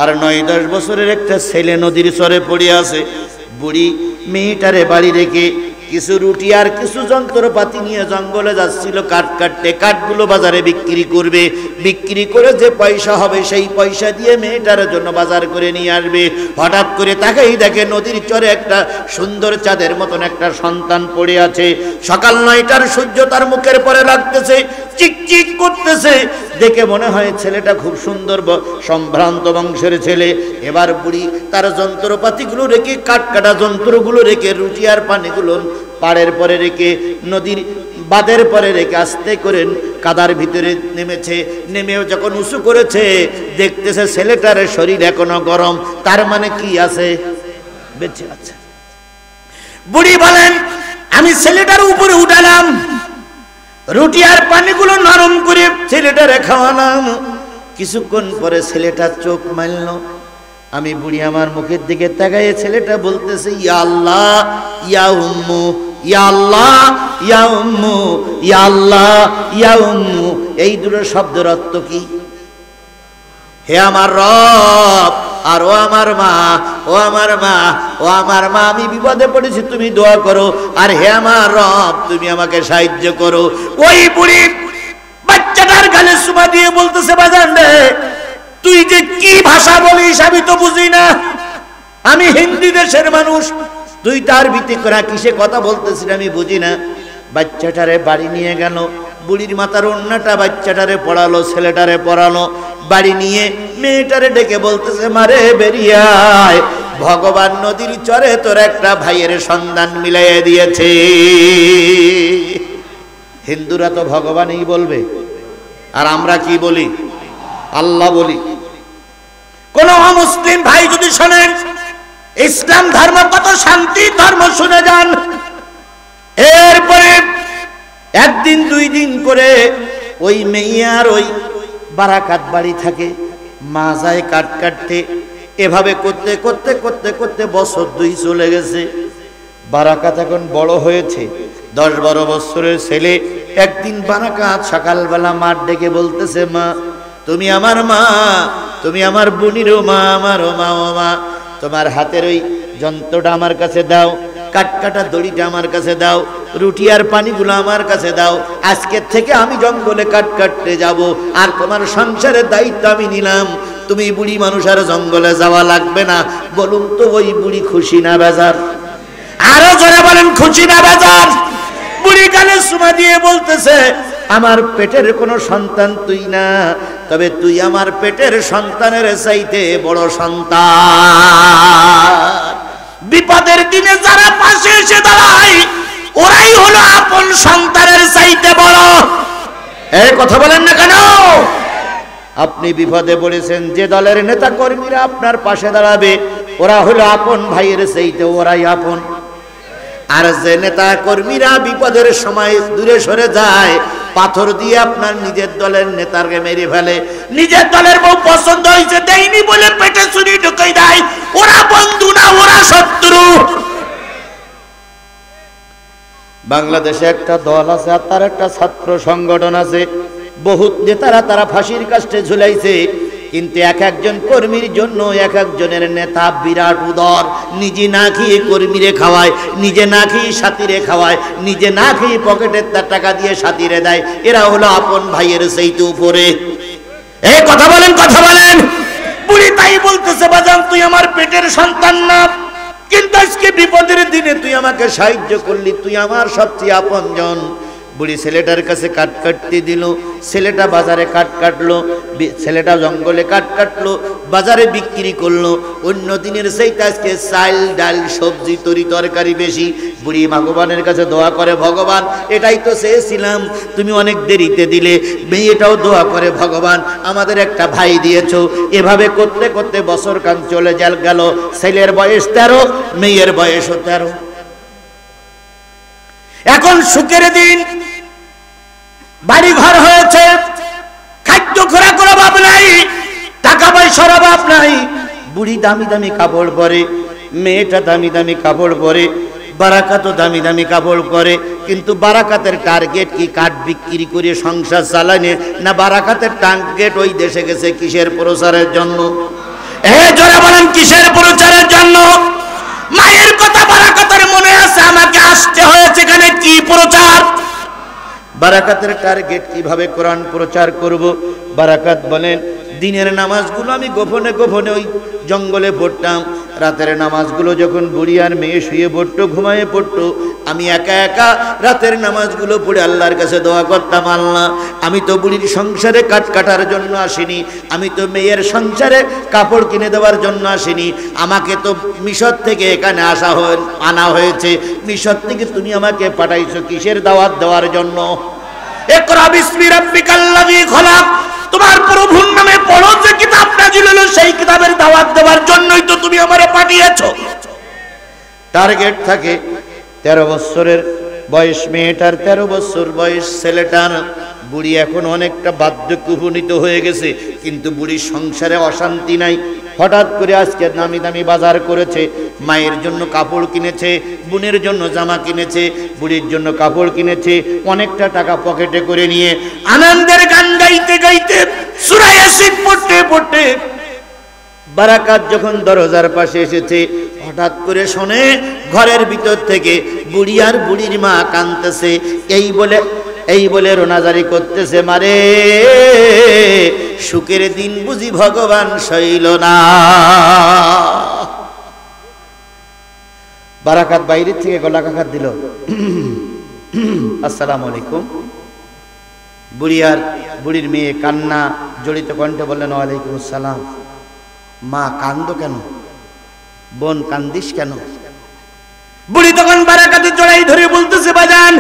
আর 9-10 বছরের একটা ছেলে নদীর চরে পড়ে আছে। বুড়ি মেয়েটারে বাড়ি রেখে কিছু রুটি আর কিছু যন্ত্রপাতি নিয়ে জঙ্গলে যাচ্ছিল কাঠ কাটতে। কাঠগুলো বাজারে বিক্রি করবে, বিক্রি করে যে পয়সা হবে সেই পয়সা দিয়ে মেয়েটার জন্য বাজার করে নিয়ে আসবে। হঠাৎ করে তাকেই দেখে নদীর চরে একটা সুন্দর চাঁদের মতন একটা সন্তান পড়ে আছে। সকাল 9টার সূর্য তার মুখের পরে লাগতেছে, চিকচিক করতেছে। দেখে মনে হয় ছেলেটা খুব সুন্দর, সম্ভ্রান্ত বংশের ছেলে। এবার বুড়ি তার যন্ত্রপাতিগুলো রেখে, কাঠ কাটা যন্ত্রগুলো রেখে, রুটি আর পানিগুলো পাড়ের পরে রেখে, নদীর বাঁধের পরে রেখে আস্তে করে কাদার ভিতরে নেমেছে। নেমেও যখন উঁচু করেছে, দেখতেছে ছেলেটার শরীর এখনো গরম। তার মানে কি আছে? বেঁচে আছে। বুড়ি বলেন আমি ছেলেটার উপরে উঠালাম, রুটি আর পানিগুলো নরম করে ছেলেটারে খাওয়ালাম। কিছুক্ষণ পরে ছেলেটা চোখ মারল। আমি বুড়ি আমার মুখের দিকে তাকাইয়ে, ছেলেটা বলতেছে ইয়া আল্লাহ ইয়া উম্মু, ইয়া আল্লাহ ইয়া উম্মু, ইয়া আল্লাহ ইয়া উম্মু। এই দুটো শব্দের অর্থ কি? হে আমার রব, আর ও আমার মা, ও আমার মা, ও আমার মা, আমি বিপদে পড়েছি, তুমি দোয়া করো। আর হে আমার রব, তুমি আমাকে সাহায্য করো। ওই বুড়ি বাচ্চাটার গালে চুমা দিয়ে বলতেছে বাজান রে, তুই যে কি ভাষা বলিস আমি তো বুঝি না। আমি হিন্দি দেশের মানুষ, তুই তার ভিত্তি করা কিসে কথা বলতেছিস আমি বুঝি না। বাচ্চাটারে বাড়ি নিয়ে গেল। বুড়ির মাথার ওন্নাটা বাচ্চাটারে পড়ালো, ছেলেটারে পড়ালো। বাড়ি নিয়ে মেয়েটারে ডেকে বলতেছে মারে বেরিয়ে আয়, ভগবান নদীর চরে তোর একটা ভাইয়ের সন্ধান মিলাইয়ে দিয়েছে। হিন্দুরা তো ভগবানই বলবে, আর আমরা কি বলি? আল্লাহ বলি। কোন অমুসলিম ভাই যদি শোনেন ইসলাম ধর্ম কত শান্তির ধর্ম, শুনে যান। এরপরে একদিন দুই দিন করে ওই মেয়ে আর ওই বারাকাত বাড়ি থাকে, মা যায় কাট কাটতে। এভাবে করতে করতে করতে করতে বছর দুই চলে গেছে। বারাকাত এখন বড় হয়েছে, 10-12 বছরের ছেলে। একদিন বারাকাত সকালবেলা মার ডেকে বলতেছে, মা তুমি আমার মা, তুমি আমার বোনেরও মা, আমারও মা। ও মা, তোমার হাতের ওই যন্ত্রটা আমার কাছে দাও, কাটকাটা দড়িটা আমার কাছে দাও, রুটি আর পানিগুলো আমার কাছে দাও। আজকের থেকে আমি জঙ্গলে কাট কাটতে যাব, আর তোমার সংসারের দায়িত্ব আমি নিলাম। তুমি বুড়ি মানুষ, আর জঙ্গলে যাওয়া লাগবে না। বলুন তো ওই বুড়ি খুশি না বেজার? আরো জোরে বলেন, খুশি না বেজার? বুড়ি কানে চুমা দিয়ে বলতেছে, আমার পেটের কোনো সন্তান তুই না, তবে তুই আমার পেটের সন্তানের চাইতে বড় সন্তান। বিপদের দিনে যারা পাশে এসে দাঁড়ায় ওরাই হলো আপন সন্তানের চাইতে বড়। এই কথা বলেন না কেন? আপনি বিপদে পড়েছেন, যে দলের নেতা কর্মীরা আপনার পাশে দাঁড়াবে ওরা হলো আপন ভাইয়ের চাইতে ওরাই আপন। আর যে নেতা কর্মীরা বিপদের সময় দূরে সরে যায়, পাথর দিয়ে আপনার নিজের দলের নেতাকে মেরে ফেলে, নিজের দলের বউ পছন্দ হয়েছে দেয়নি বলে পেটে ছুরি ঢুকাই দেয়, ওরা বন্ধু না, ওরা শত্রু। বাংলাদেশে একটা দল আছে, আর তার একটা ছাত্র সংগঠন আছে। বহুত নেতারা তারা ফাঁসির কাস্টে ঝুলাইছে, কিন্তু এক একজন কর্মীর জন্য এক একজনের নেতা বিরাট উদর। নিজে না খেয়ে কর্মীরে খাওয়ায়, নিজে না খেয়ে সাথীরে খাওয়ায়, নিজে না খেয়ে পকেটের তার টাকা দিয়ে সাথীরে দেয়। এরা হলো আপন ভাইয়ের চাইতে উপরে। এই কথা বলেন, কথা বলেন। বুড়ি তাই বলতেছে, বাজান তুই আমার পেটের সন্তান না, কিন্তু আজকে বিপদের দিনে তুই আমাকে সাহায্য করলি, তুই আমার সবচেয়ে আপনজন। বুড়ি ছেলেটার কাছে কাট কাটতে দিল, ছেলেটা বাজারে কাট কাটলো, ছেলেটা জঙ্গলে কাট কাটলো, বাজারে বিক্রি করলো। অন্য দিনের সেইটা আজকে চাল ডাল সবজি তরি তরকারি বেশি। বুড়ি ভগবানের কাছে দোয়া করে, ভগবান এটাই তো চেয়েছিলাম, তুমি অনেক দেরিতে দিলে। মেয়েটাও দোয়া করে, ভগবান আমাদের একটা ভাই দিয়েছো। এভাবে করতে করতে বছর কান চলে গেল। ছেলের বয়স 13, মেয়ের বয়সও 13। এখন সুখের দিন, বাড়ি ঘর হয়েছে, খাদ্য খোরাকের অভাব নাই, টাকা পয়সার অভাব নাই। বুড়ি দামি দামি কাপড় পরে, মেয়েটা দামি দামি কাপড় পরে, বারাকাতও দামি দামি কাপড় পরে। কিন্তু বারাকাতের টার্গেট কি? কাঠ বিক্রি করে সংসার চালানে না? বারাকাতের টার্গেট ওই দেশে গেছে কিসের প্রচারের জন্য? জোরে বলেন, কিসের প্রচারের জন্য? মায়ের কথা বারাকাতের মনে আছে, আমাকে আসতে হয়েছে এখানে কি প্রচার? বারাকাতের টার্গেট কিভাবে কোরআন প্রচার করব? বারাকাত বলেন, দিনের নামাজগুলো আমি গোপনে গোপনে ওই জঙ্গলে পড়তাম। রাতের নামাজগুলো যখন বুড়ি আর মেয়ে শুয়ে পড়তো, ঘুমায়ে পড়তো, আমি একা একা রাতের নামাজগুলো পড়ে আল্লাহর কাছে দোয়া করতাম, আল্লাহ আমি তো বুড়ির সংসারে কাঠ কাটার জন্য আসিনি, আমি তো মেয়ের সংসারে কাপড় কিনে দেওয়ার জন্য আসিনি, আমাকে তো মিশর থেকে এখানে আনা হয়েছে। মিশর থেকে তুমি আমাকে পাঠাইছো কিসের দাওয়াত দেওয়ার জন্য? ইকরা বিসমি রাব্বিকাল্লাযী খলাক, তোমার প্রভুর নামে পড়ো যে কিতাব নাযিল হলো, সেই কিতাবের দাওয়াত দেওয়ার জন্যই তো তুমি আমারে পাঠিয়েছো। টার্গেট থাকে 13 বছরের বয়স মেয়েটার, 13 বছর বয়স ছেলেটার। বুড়ি এখন অনেকটা বার্ধক্য উপনীত হয়ে গেছে, কিন্তু বুড়ির সংসারে অশান্তি নাই। হঠাৎ করে আজকে দামি দামি বাজার করেছে, মায়ের জন্য কাপড় কিনেছে, বোনের জন্য জামা কিনেছে, বুড়ির জন্য কাপড় কিনেছে, অনেকটা টাকা পকেটে করে নিয়ে আনন্দের গান গাইতে গাইতে সূরা ইয়াসিন পড়তে পড়তে বারাকাত যখন দরজার পাশে এসেছে, হঠাৎ করে শুনে ঘরের ভিতর থেকে বুড়ি আর বুড়ির মা কাঁদতেছে। এই বলে রোনাজারি করতেছে, মারে সুখের দিন বুঝি ভগবান সইল না। বারাকাত বাইরে থেকে গলা কাকাত দিল, আসসালামু আলাইকুম। বুড়ি আর বুড়ির মেয়ে কান্না জড়িত কণ্ঠে বললেন, ওয়ালাইকুম আসসালাম। মা কান্দো কেন? বোন কান্দিস কেন? বুড়ি তখন বারাকাতের জড়াই ধরে বলতেছে, বাজান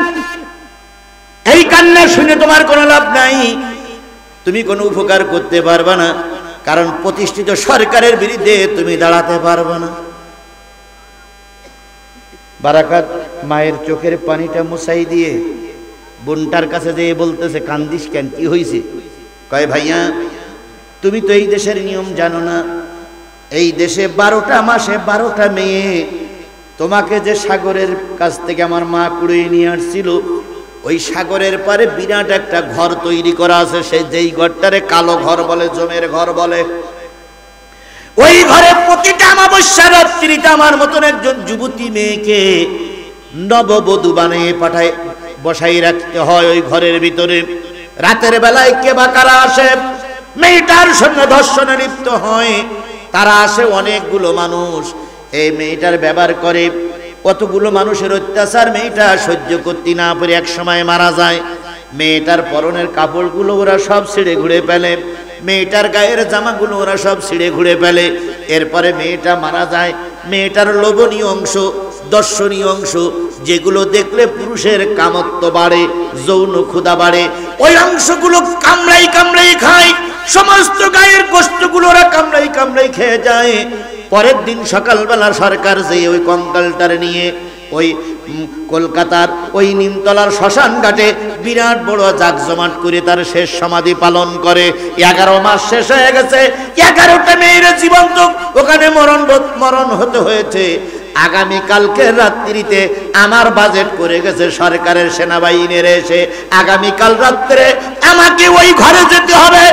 এই কান্না শুনে তোমার কোনো লাভ নাই, তুমি কোনো উপকার করতে পারবা না, কারণ প্রতিষ্ঠিত সরকারের বিরুদ্ধে তুমি দাঁড়াতে পারবে না। বারাকাত মায়ের চোখের পানিটা মুছাই দিয়ে বোনটার কাছে যেয়ে বলতেছে, কান্দিস কেন, কি হয়েছে? কয় ভাইয়া তুমি তো এই দেশের নিয়ম জানো না, এই দেশে 12টা মাসে 12টা মেয়ে। তোমাকে যে সাগরের কাছ থেকে আমার মা কুড়িয়ে নিয়ে আসছিল, ওই সাগরের পারে বিরাট একটা ঘর তৈরি করা আছে, সেই যেই ঘরটারে কালো ঘর বলে, জমের ঘর বলে। ওই ঘরে প্রতিটা অমাবস্যা রাত্রিতে আমার মতন একজন যুবতী মেয়েকে নববধূ বানিয়ে পাঠায় বসাই রাখতে হয় ওই ঘরের ভিতরে। রাতের বেলায় কে বা কারা আসে মেয়েটার সঙ্গে ধর্ষণে লিপ্ত হয়, তারা আসে অনেকগুলো মানুষ, এই মেয়েটার ব্যবহার করে। কতগুলো মানুষের অত্যাচার মেয়েটা সহ্য করতে না পারে এক সময় মারা যায়। মেয়েটার পরনের কাপড়গুলো ওরা সব ছিঁড়ে ঘুরে ফেলে, মেয়েটার গায়ের জামাগুলো ওরা সব ছিঁড়ে ঘুরে ফেলে। এরপরে মেয়েটা মারা যায়। মেয়েটার লোভনীয় অংশ, দর্শনীয় অংশ, যেগুলো দেখলে পুরুষের কামত্ব বাড়ে, যৌন ক্ষুধা বাড়ে, ওই অংশগুলো কামড়াই কামড়াই খায়। সমস্ত গায়ের গোশতগুলো ওরা কামড়াই কামড়াই খেয়ে যায়। পরের দিন সকালবেলা সরকার যে ওই কঙ্কালটার নিয়ে ওই কলকাতার ওই নিমতলার শ্মশান ঘাটে বিরাট বড় জাকজমাট করে তার শেষ সমাধি পালন করে। 11 মাস শেষ হয়ে গেছে, 11টা মেয়ের জীবন্ত ওখানে মরণ হতে হয়েছে। আগামীকালকে রাত্রিতে আমার বাজেট করে গেছে সরকারের সেনাবাহিনীর এসে, আগামীকাল রাত্রে আমাকে ওই ঘরে যেতে হবে।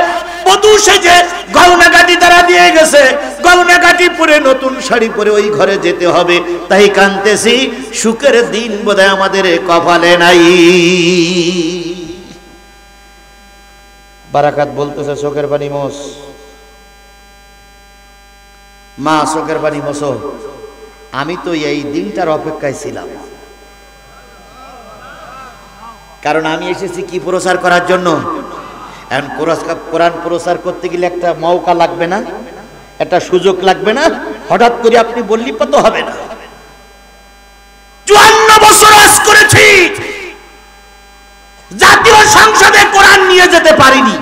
বধূ সেজে গয়নাগাটি তারা দিয়ে গেছে, গয়নাগাটি পরে নতুন শাড়ি পরে ওই ঘরে যেতে হবে। তাই কাঁদতেছি, সুখের দিন বোধহয় আমাদের কপালে নাই। বারাকাত বলতেছে, চোখের পানি মোছ মা, চোখের পানি মোছো। আমি তো এই দিনটার অপেক্ষায় ছিলাম, কারণ আমি এসেছি কি প্রচার করার জন্য। এখন কোরআন প্রচার করতে গেলে একটা মৌকা লাগবে না, একটা সুযোগ লাগবে না? হঠাৎ করে আপনি বললি তো হবে না। 54 বছর আজ করেছি, জাতীয় সংসদে কোরআন নিয়ে যেতে পারিনি।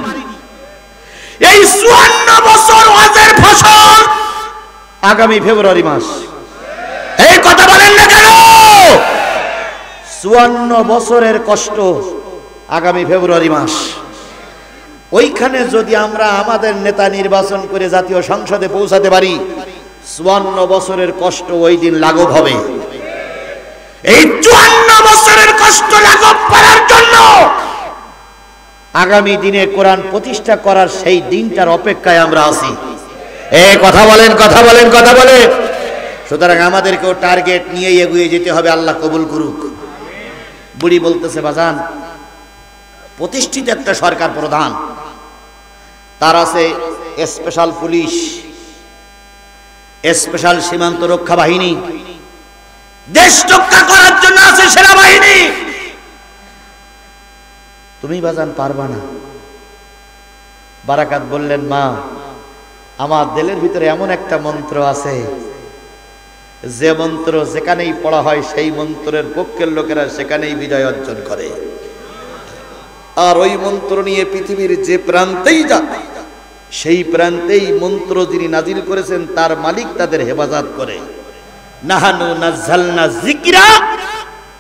এই 54 বছর ওয়াজের ফসল আগামী ফেব্রুয়ারি মাস। এই কথা বলেন না কেন? 54 বছরের কষ্ট আগামী ফেব্রুয়ারি মাস। ওইখানে যদি আমরা আমাদের নেতা নির্বাচন করে জাতীয় সংসদে পৌঁছাতে পারি, 54 বছরের কষ্ট ওই দিন লাঘব হবে। এই 54 বছরের কষ্ট লাঘব করার জন্য আগামী দিনে কোরআন প্রতিষ্ঠা করার সেই দিনটার অপেক্ষায় আমরা আছি। কথা বলেন, কথা বলেন, কথা বলে। সুতরাং আমাদেরকেও টার্গেট নিয়ে এগিয়ে যেতে হবে, আল্লাহ কবুল করুক। বুড়ি বলতেছে, বাজান প্রতিষ্ঠিত একটা সরকার প্রধান, তার আছে স্পেশাল পুলিশ, স্পেশাল সীমান্ত রক্ষা বাহিনী, দেশ রক্ষা করার জন্য আছে সেনাবাহিনী। তুমি বাজান পারবা না। বারাকাত বললেন, মা আমার দিলের ভিতরে এমন একটা মন্ত্র আছে, যে মন্ত্র যেখানেই পড়া হয় সেই মন্ত্রের পক্ষের লোকেরা সেখানেই বিজয় অর্জন করে। আর ওই মন্ত্র নিয়ে পৃথিবীর যে প্রান্তেই যায়, সেই প্রান্তেই মন্ত্র যিনি নাজিল করেছেন তার মালিক তাদের হেফাজত করে। নাহানু নাযালনা যিকরা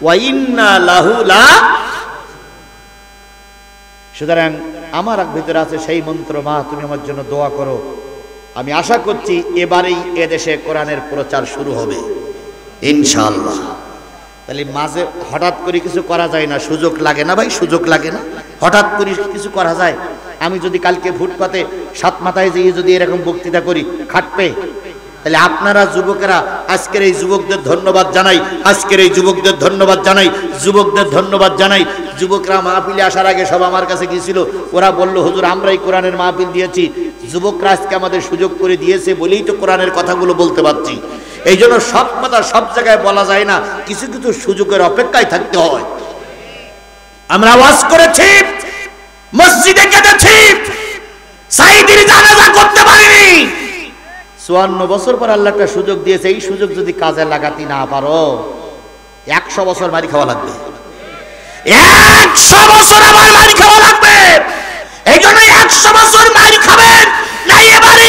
ওয়া ইন্না লাহু লা। সুতরাং আমার ভিতরে আছে সেই মন্ত্র। মা তুমি আমার জন্য দোয়া করো। আমি আশা করছি এবারেই এদেশে কোরআনের প্রচার শুরু হবে ইনশাআল্লাহ। তাহলে মাঝে হঠাৎ করে কিছু করা যায় না, সুযোগ লাগে না ভাই, সুযোগ লাগে না, হঠাৎ করে কিছু করা যায়। আমি যদি কালকে ফুটপাতে 7 মাথায় যেয়ে যদি এরকম বক্তৃতা করি, খাটবে। তাহলে আপনারা যুবকেরা আজকের এই যুবকদের ধন্যবাদ জানাই, আজকের এই যুবকদের ধন্যবাদ জানাই, যুবকদের ধন্যবাদ জানাই। যুবকরা মাহফিলে আসার আগে সব আমার কাছে গিয়েছিল, ওরা বলল হুজুর আমরাই কোরআনের মাহফিল দিয়েছি, যুবকরা আজকে আমাদের সুযোগ করে দিয়েছে বলেই তো কোরআনের কথাগুলো বলতে পারছি। এই জন্য সব কথা সব জায়গায় বলা যায় না, কিছু কিছু সুযোগের অপেক্ষায় থাকতে হয়। আমরা ওয়াজ করেছি, মসজিদে কেঁদেছি, সাইদির জানাজা করতে পারিনি। 54 বছর পর আল্লাহ একটা সুযোগ দিয়েছে, এই সুযোগ যদি কাজে লাগাতে না পারো 100 বছর মারি খাওয়া লাগবে, 100 বছর আবার মারি খাওয়া লাগবে। এই জন্য 100 বছর মারি খাবেন না, এবারে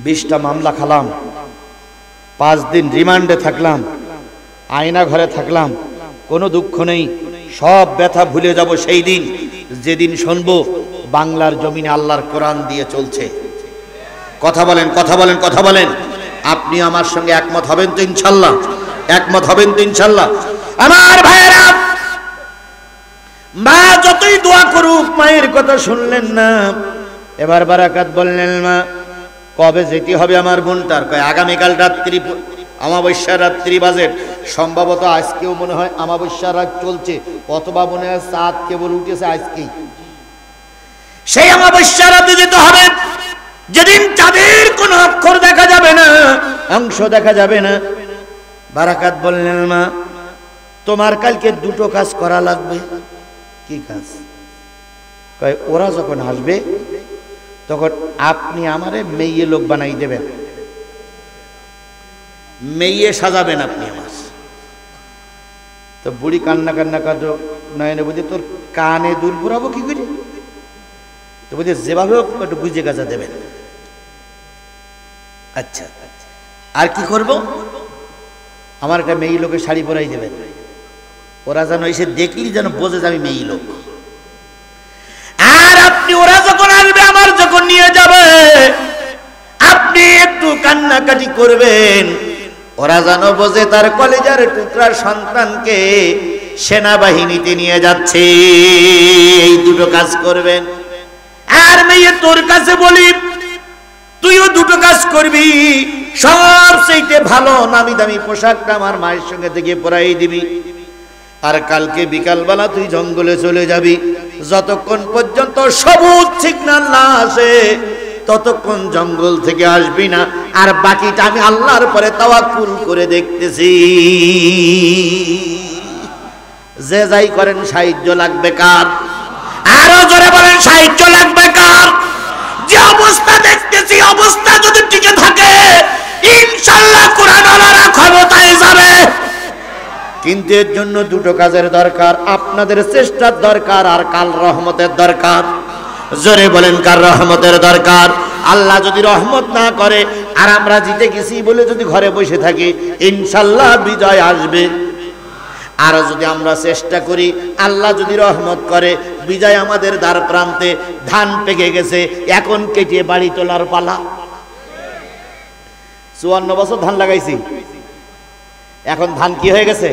20টা মামলা খালাম, 5 দিন রিমান্ডে থাকলাম, আয়না ঘরে থাকলাম, কোনো দুঃখ নেই, সব ব্যথা ভুলে যাব সেই দিন যেদিন শুনবো বাংলার জমিনে আল্লাহর কোরআন দিয়ে চলছে। কথা বলেন, কথা বলেন, কথা বলেন। আপনি আমার সঙ্গে একমত হবেন তো ইনশাল্লাহ? একমত হবেন তো ইনশাল্লাহ? আমার ভাইয়েরা, মা যতই দোয়া করুক মায়ের কথা শুনলেন না। এবার বারাকাত বললেন, মা কবে যেতে হবে আমার বোনটার? কয় আগামীকাল রাত্রি, অমাবস্যার রাত্রি বাজেট, সম্ভবত আজকেও মনে হয় অমাবস্যার রাত চলছে, অথবা মনে হয় চাঁদ কেবল উঠেছে আজকেই। সেই অমাবস্যার রাতে যেতে হবে, যেদিন চাঁদের কোন অক্ষর দেখা যাবে না, অংশ দেখা যাবে না। বারাকাত বললেন, মা তোমার কালকে 2টো কাজ করা লাগবে। কি কাজ? কয় ওরা যখন আসবে তখন আপনি আমারে মেয়ে লোক বানাই দেবেন, মেয়ে সাজাবেন আপনি আমার। তো বুড়ি কান্না কান্না কাঁদো নয়নে, বুঝি তোর কানে দুল পুরাবো কি করে? তো বুঝি যেভাবে হোক একটু গুজে গাজা দেবেন। আচ্ছা, আর কি করব? আমার একটা মেয়ে লোকের শাড়ি পরাই দেবেন, ওরা যেন এসে দেখলি যেন বোঝে যে আমি মেয়ে লোক। আর আপনি ওরা যখন আসবে, আমার যখন নিয়ে যাবে, আপনি একটু কান্নাকাটি করবেন, ওরা যেন বোঝে তার কলেজার টুকরার সন্তানকে সেনাবাহিনীতে নিয়ে যাচ্ছে। এই 2টো কাজ করবেন। আর মেয়ে তোর কাছে বলি, তুইও 2টো কাজ করবি। সবচেয়ে ভালো নামি দামি পোশাকটা আমার মায়ের সঙ্গে থেকে পরাই দিবি। আর কালকে বিকালবেলা তুই জঙ্গলে চলে যাবি, যতক্ষণ পর্যন্ত সবুজ সিগন্যাল না আসে ততক্ষণ জঙ্গল থেকে আসবি না। আর বাকিটা আমি আল্লাহর পরে তাওয়াক্কুল করে দেখতেছি। যে যাই করেন সাহায্য লাগবে কার? আরো জোরে বলেন, সাহায্য লাগবে কার? যে অবস্থা দেখতেছি, অবস্থা যদি টিকে থাকে ইনশাআল্লাহ কোরআনওয়ালারা ক্ষমতায় যাবে। কিন্তু এর জন্য 2টো কাজের দরকার, আপনাদের চেষ্টার দরকার, আর কাল রহমতের দরকার। জোরে বলেন, কার রহমতের দরকার? আল্লাহ যদি রহমত না করে আর আমরা জিতে গেছি বলে যদি ঘরে বসে থাকি, ইনশাআল্লাহ বিজয় আসবে। আর যদি আমরা চেষ্টা করি, আল্লাহ যদি রহমত করে, বিজয় আমাদের দ্বার প্রান্তে। ধান পেকে গেছে, এখন কেটে বাড়ি তোলার পালা। 54 বছর ধান লাগাইছি, এখন ধান কি হয়ে গেছে?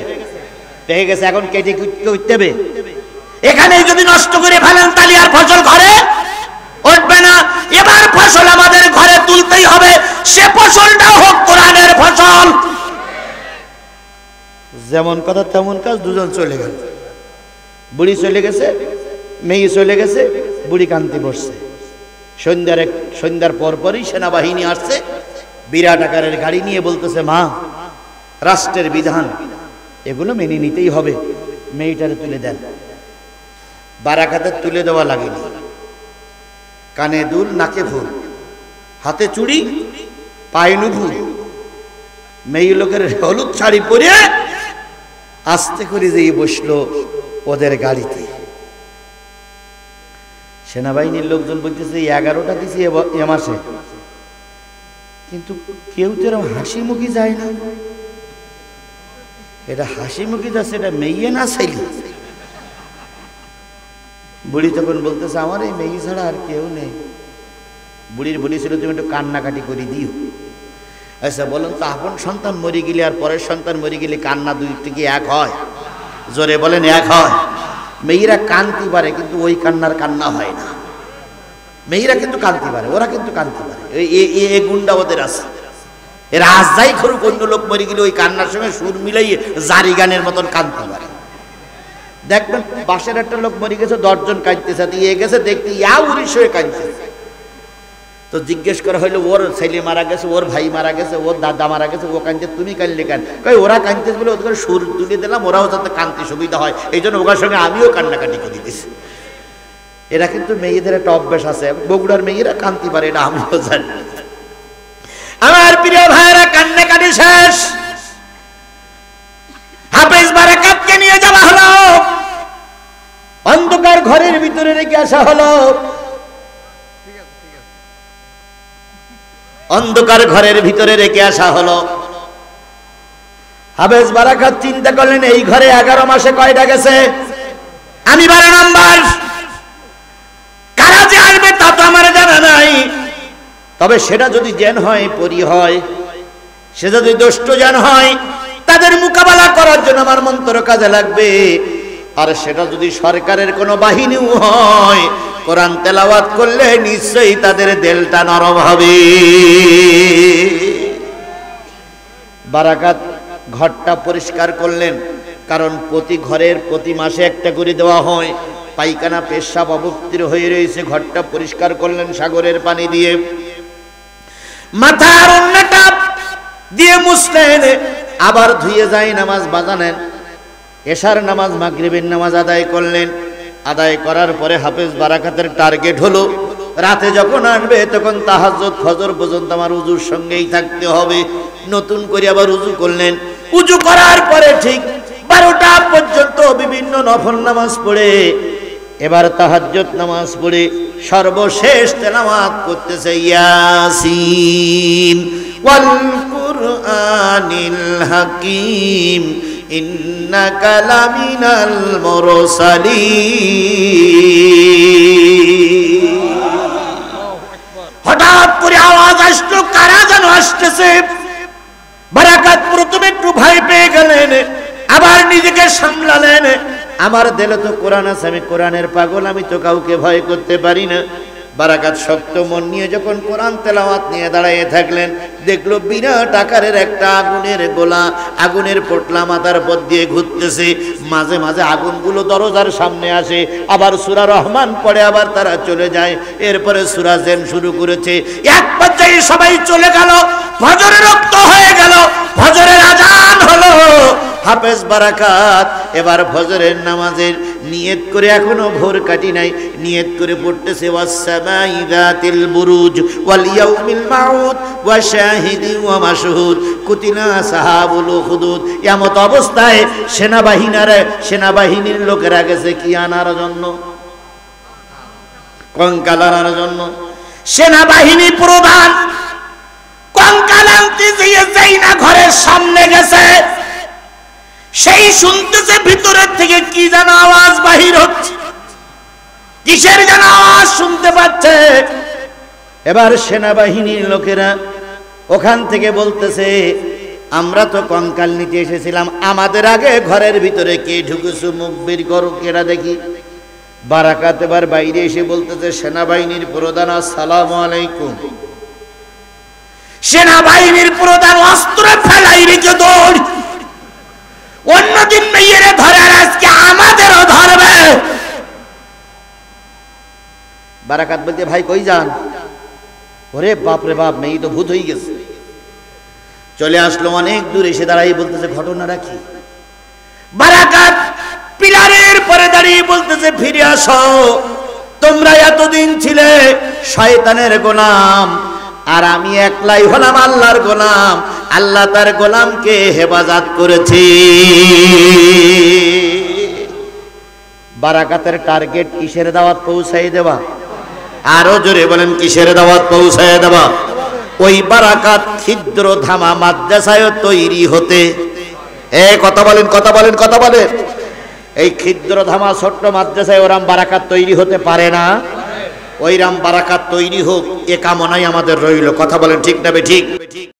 পেকে গেছে, এখন কেটে উঠতে হবে। এখানে যদি নষ্ট করে ফেলেন তাহলে আর ফসল ঘরে উঠবে না। এবার ফসল আমাদের ঘরে তুলতেই হবে, সে ফসলটা হোক কোরআনের ফসল। যেমন কথা তেমন কাজ, 2জন চলে গেল। বুড়ি চলে গেছে, মেয়ে চলে গেছে, বুড়ি কান্তি বসছে। সন্ধ্যার পরপরই সেনাবাহিনী আসছে, বিরাট আকারের গাড়ি নিয়ে, বলতেছে, মা রাষ্ট্রের বিধান, এগুলো মেনে নিতেই হবে, মেয়েটারে তুলে দেন। বারাকাতে তুলে দেওয়া লাগেনি, কানে দুল, নাকে ফুল, হাতে চুড়ি, পায়ে নুপুর, মেয়ে লোকের হলুদ শাড়ি পরে আস্তে করে যেই বসলো ওদের গাড়িতে। সেনাবাহিনীর লোকজন বলতেছে 11টা দিছি এ মাসে, কিন্তু কেউ তো এরকম হাসি মুখী যায় না। এটা হাসি মুখী যাচ্ছে, এটা মেয়ে না ছেলে। বুড়ি তখন বলতেছে, আমার এই মেয়ে ছাড়া আর কেউ নেই। বুড়ির বলেছিল, তুমি একটু কান্নাকাটি করে দিও। আচ্ছা বলুন তো, আপন সন্তান মরে গেলে আর পরের সন্তান মরে গেলে কান্না দুইটি কি এক হয়? জোরে বলেন, এক হয়? মেয়েরা কাঁদতে পারে, কিন্তু ওই কান্নার কান্না হয় না। মেয়েরা কিন্তু কাঁদতে পারে, ওরা কিন্তু কাঁদতে পারে, এই গুন্ডা ওদের আছে। এরা আজ যাই করুক, অন্য লোক মরে গেলে ওই কান্নার সঙ্গে সুর মিলাইয়ে জারি গানের মতন কাঁদতে পারে। দেখবেন বাসের একটা লোক মরে গেছে, 10 জন কাঁদতেছে, এ গেছে দেখতে উড়িশ হয়ে কাঁদতেছে। তো জিজ্ঞেস করা হইলো, ওর ছেলে মারা গেছে, ওর ভাই মারা গেছে, ওর দাদা মারা গেছে, ও কাঁদছে, তুমি কাঁদলে কেন? কই ওরা কাঁদতেছে বলে ওদের সুর তুলে দিলাম, ওরাও যাতে কাঁদতে সুবিধা হয়, এই জন্য ওর সঙ্গে আমিও কান্নাকাটি করে দিছি। এরা কিন্তু মেয়েদের একটা অভ্যাস আছে, বগুড়ার মেয়েরা কাঁদতে পারে, এটা আমিও জানি। আমার প্রিয় ভাইরা, কান্নাকাটি শেষ, হাফেজ বারাকাতকে নিয়ে যাওয়া হলো, অন্ধকার ঘরের ভিতরে রেখে আসা হলো। অন্ধকার ঘরের ভিতরে রেখে আসা হলো। হাফেজ বারাকাত চিন্তা করলেন, এই ঘরে 11 মাসে কয়টা গেছে? আমি 12 নাম্বার। কারা যে আসবে তা তো আমার জানা নাই, তবে সেটা যদি জ্ঞান হয়, পরি হয়, সে যদি দুষ্ট জ্ঞান হয়, তাদের মোকাবেলা করার জন্য আমার মন্ত্র কাজে লাগবে। আর সেটা যদি সরকারের কোনো বাহিনীও হয়, কোরআন তেলাওয়াত করলে নিশ্চয়ই তাদের দিলটা নরম হবে। বারাকাত ঘরটা পরিষ্কার করলেন, কারণ প্রতি ঘরের প্রতি মাসে একটা করে দেওয়া হয়। পায়খানা পেশাব অবস্থির হয়ে রয়েছে, ঘরটা পরিষ্কার করলেন সাগরের পানি দিয়ে, মাথার ওন্নাটা দিয়ে মুছলেন, আবার ধুয়ে যায় নামাজ বাজানেন, এশার নামাজ মাগরিবের নামাজ আদায় করলেন। আদায় করার পরে হাফেজ বারাকাতের টার্গেট হলো, রাতে যখন আসবে তখন তাহাজ্জুদ ফজর পর্যন্ত আমার উজুর সঙ্গেই থাকতে হবে। নতুন করে আবার উজু করলেন, উজু করার পরে ঠিক 12টা পর্যন্ত বিভিন্ন নফল নামাজ পড়ে, এবার তাহাজ্জুদ নামাজ পড়ে সর্বশেষ তেলাওয়াত করতেছে ইয়াসিন ওয়াল কুরআনিল হাকীম ইন্নাকা লামিনাল মুরসালিন। হঠাৎ করে আওয়াজ আসলো, কারা যেন আসতেছে। বারাকাত প্রথমে একটু ভয় পেয়ে গেলেন, আবার নিজেকে সামলালেন। আমার দিলে তো কোরআন আছে, আমি কোরআনের পাগল, আমি তো কাউকে ভয় করতে পারি না। বারাকাত শক্ত মন নিয়ে যখন কোরআন তেলাওয়াত নিয়ে দাঁড়িয়ে থাকলেন, দেখলো বিরাট আকারের একটা আগুনের গোলা, আগুনের পোটলা মাথার পর দিয়ে ঘুরতেছে। মাঝে মাঝে আগুনগুলো দরজার সামনে আসে, আবার সূরা রহমান পড়ে, আবার তারা চলে যায়। এরপরে সূরা জেন শুরু করেছে। এক পর্যায়ে সবাই চলে গেল, ফজরের রক্ত হয়ে গেল, ফজরের আজান হলো। হাফেজ বারাকাত এবার ফজরের নামাজের নিয়ত করে, এখনো ভোর কাটি নাই, নিয়ত করে পড়তেছে ওয়াস-সামাই যাতিল বুরুজ ওয়াল ইয়াউমিল মাউদ ওয়া শাহিদিন ওয়া মাশহুদ কুতিলা সাহাবুল উখদুদ। এমত অবস্থায় সেনাবাহিনীর লোকেরা গেছে কি আনার জন্য? কঙ্কাল আনার জন্য। সেনাবাহিনী প্রধান কঙ্কাল আনতে যেই না ঘরের সামনে গেছে, সেই শুনতেছে ভিতরের থেকে কি যেন আওয়াজ বাহির হচ্ছে, কিসের যেন আওয়াজ শুনতে পাচ্ছে। এবার সেনাবাহিনীর লোকেরা ওখান থেকে বলতেছে, আমরা তো কঙ্কাল নিতে এসেছিলাম, আমাদের আগে ঘরের ভিতরে কে ঢুকেছে, মুখ বের করো, কেরা দেখি। বারাকাত এবার বাইরে এসে বলতেছে, সেনাবাহিনীর প্রধান আসসালামু আলাইকুম। সেনাবাহিনীর প্রধান অস্ত্র ফেলাই রেখে দৌড়, অন্যদিন মেয়েরে ধরে, আজকে আমাদেরও ধরবে। বারাকাত বলতে, ভাই কই যান? ওরে বাপ রে বাপ, মেয়ে তো ভূত হয়ে গেছে। চলে আসলো, অনেক দূর এসে দাঁড়াই বলতেছে, ঘটনাটা কি? বারাকাত পিলারের পরে দাঁড়িয়ে বলতেছে, ফিরে আসো, তোমরা এতদিন ছিলে শয়তানের গোলাম, আর আমি একলাই হলাম আল্লাহর গোলাম। আল্লাহ তার গোলামকে হেফাজত করেছে। বারাকাতের টার্গেট কিসের দাওয়াত পৌঁছাই দেওয়া? আরো জোরে বলেন, কিসের দাওয়াত পৌঁছাই দেওয়া? ওই বারাকাত ছিদ্র ধামা মাদ্রাসায় তৈরি হতে, কথা বলেন, কথা বলেন, কথা বলেন। এই ক্ষিদ্র ধামা ছোট্ট মাদ্রাসায় ওরাম বারাকাত তৈরি হতে পারে না। ওইরাম বারাকাত তৈরি হোক এ কামনাই আমাদের রইল। কথা বলেন ঠিক না বে ঠিক?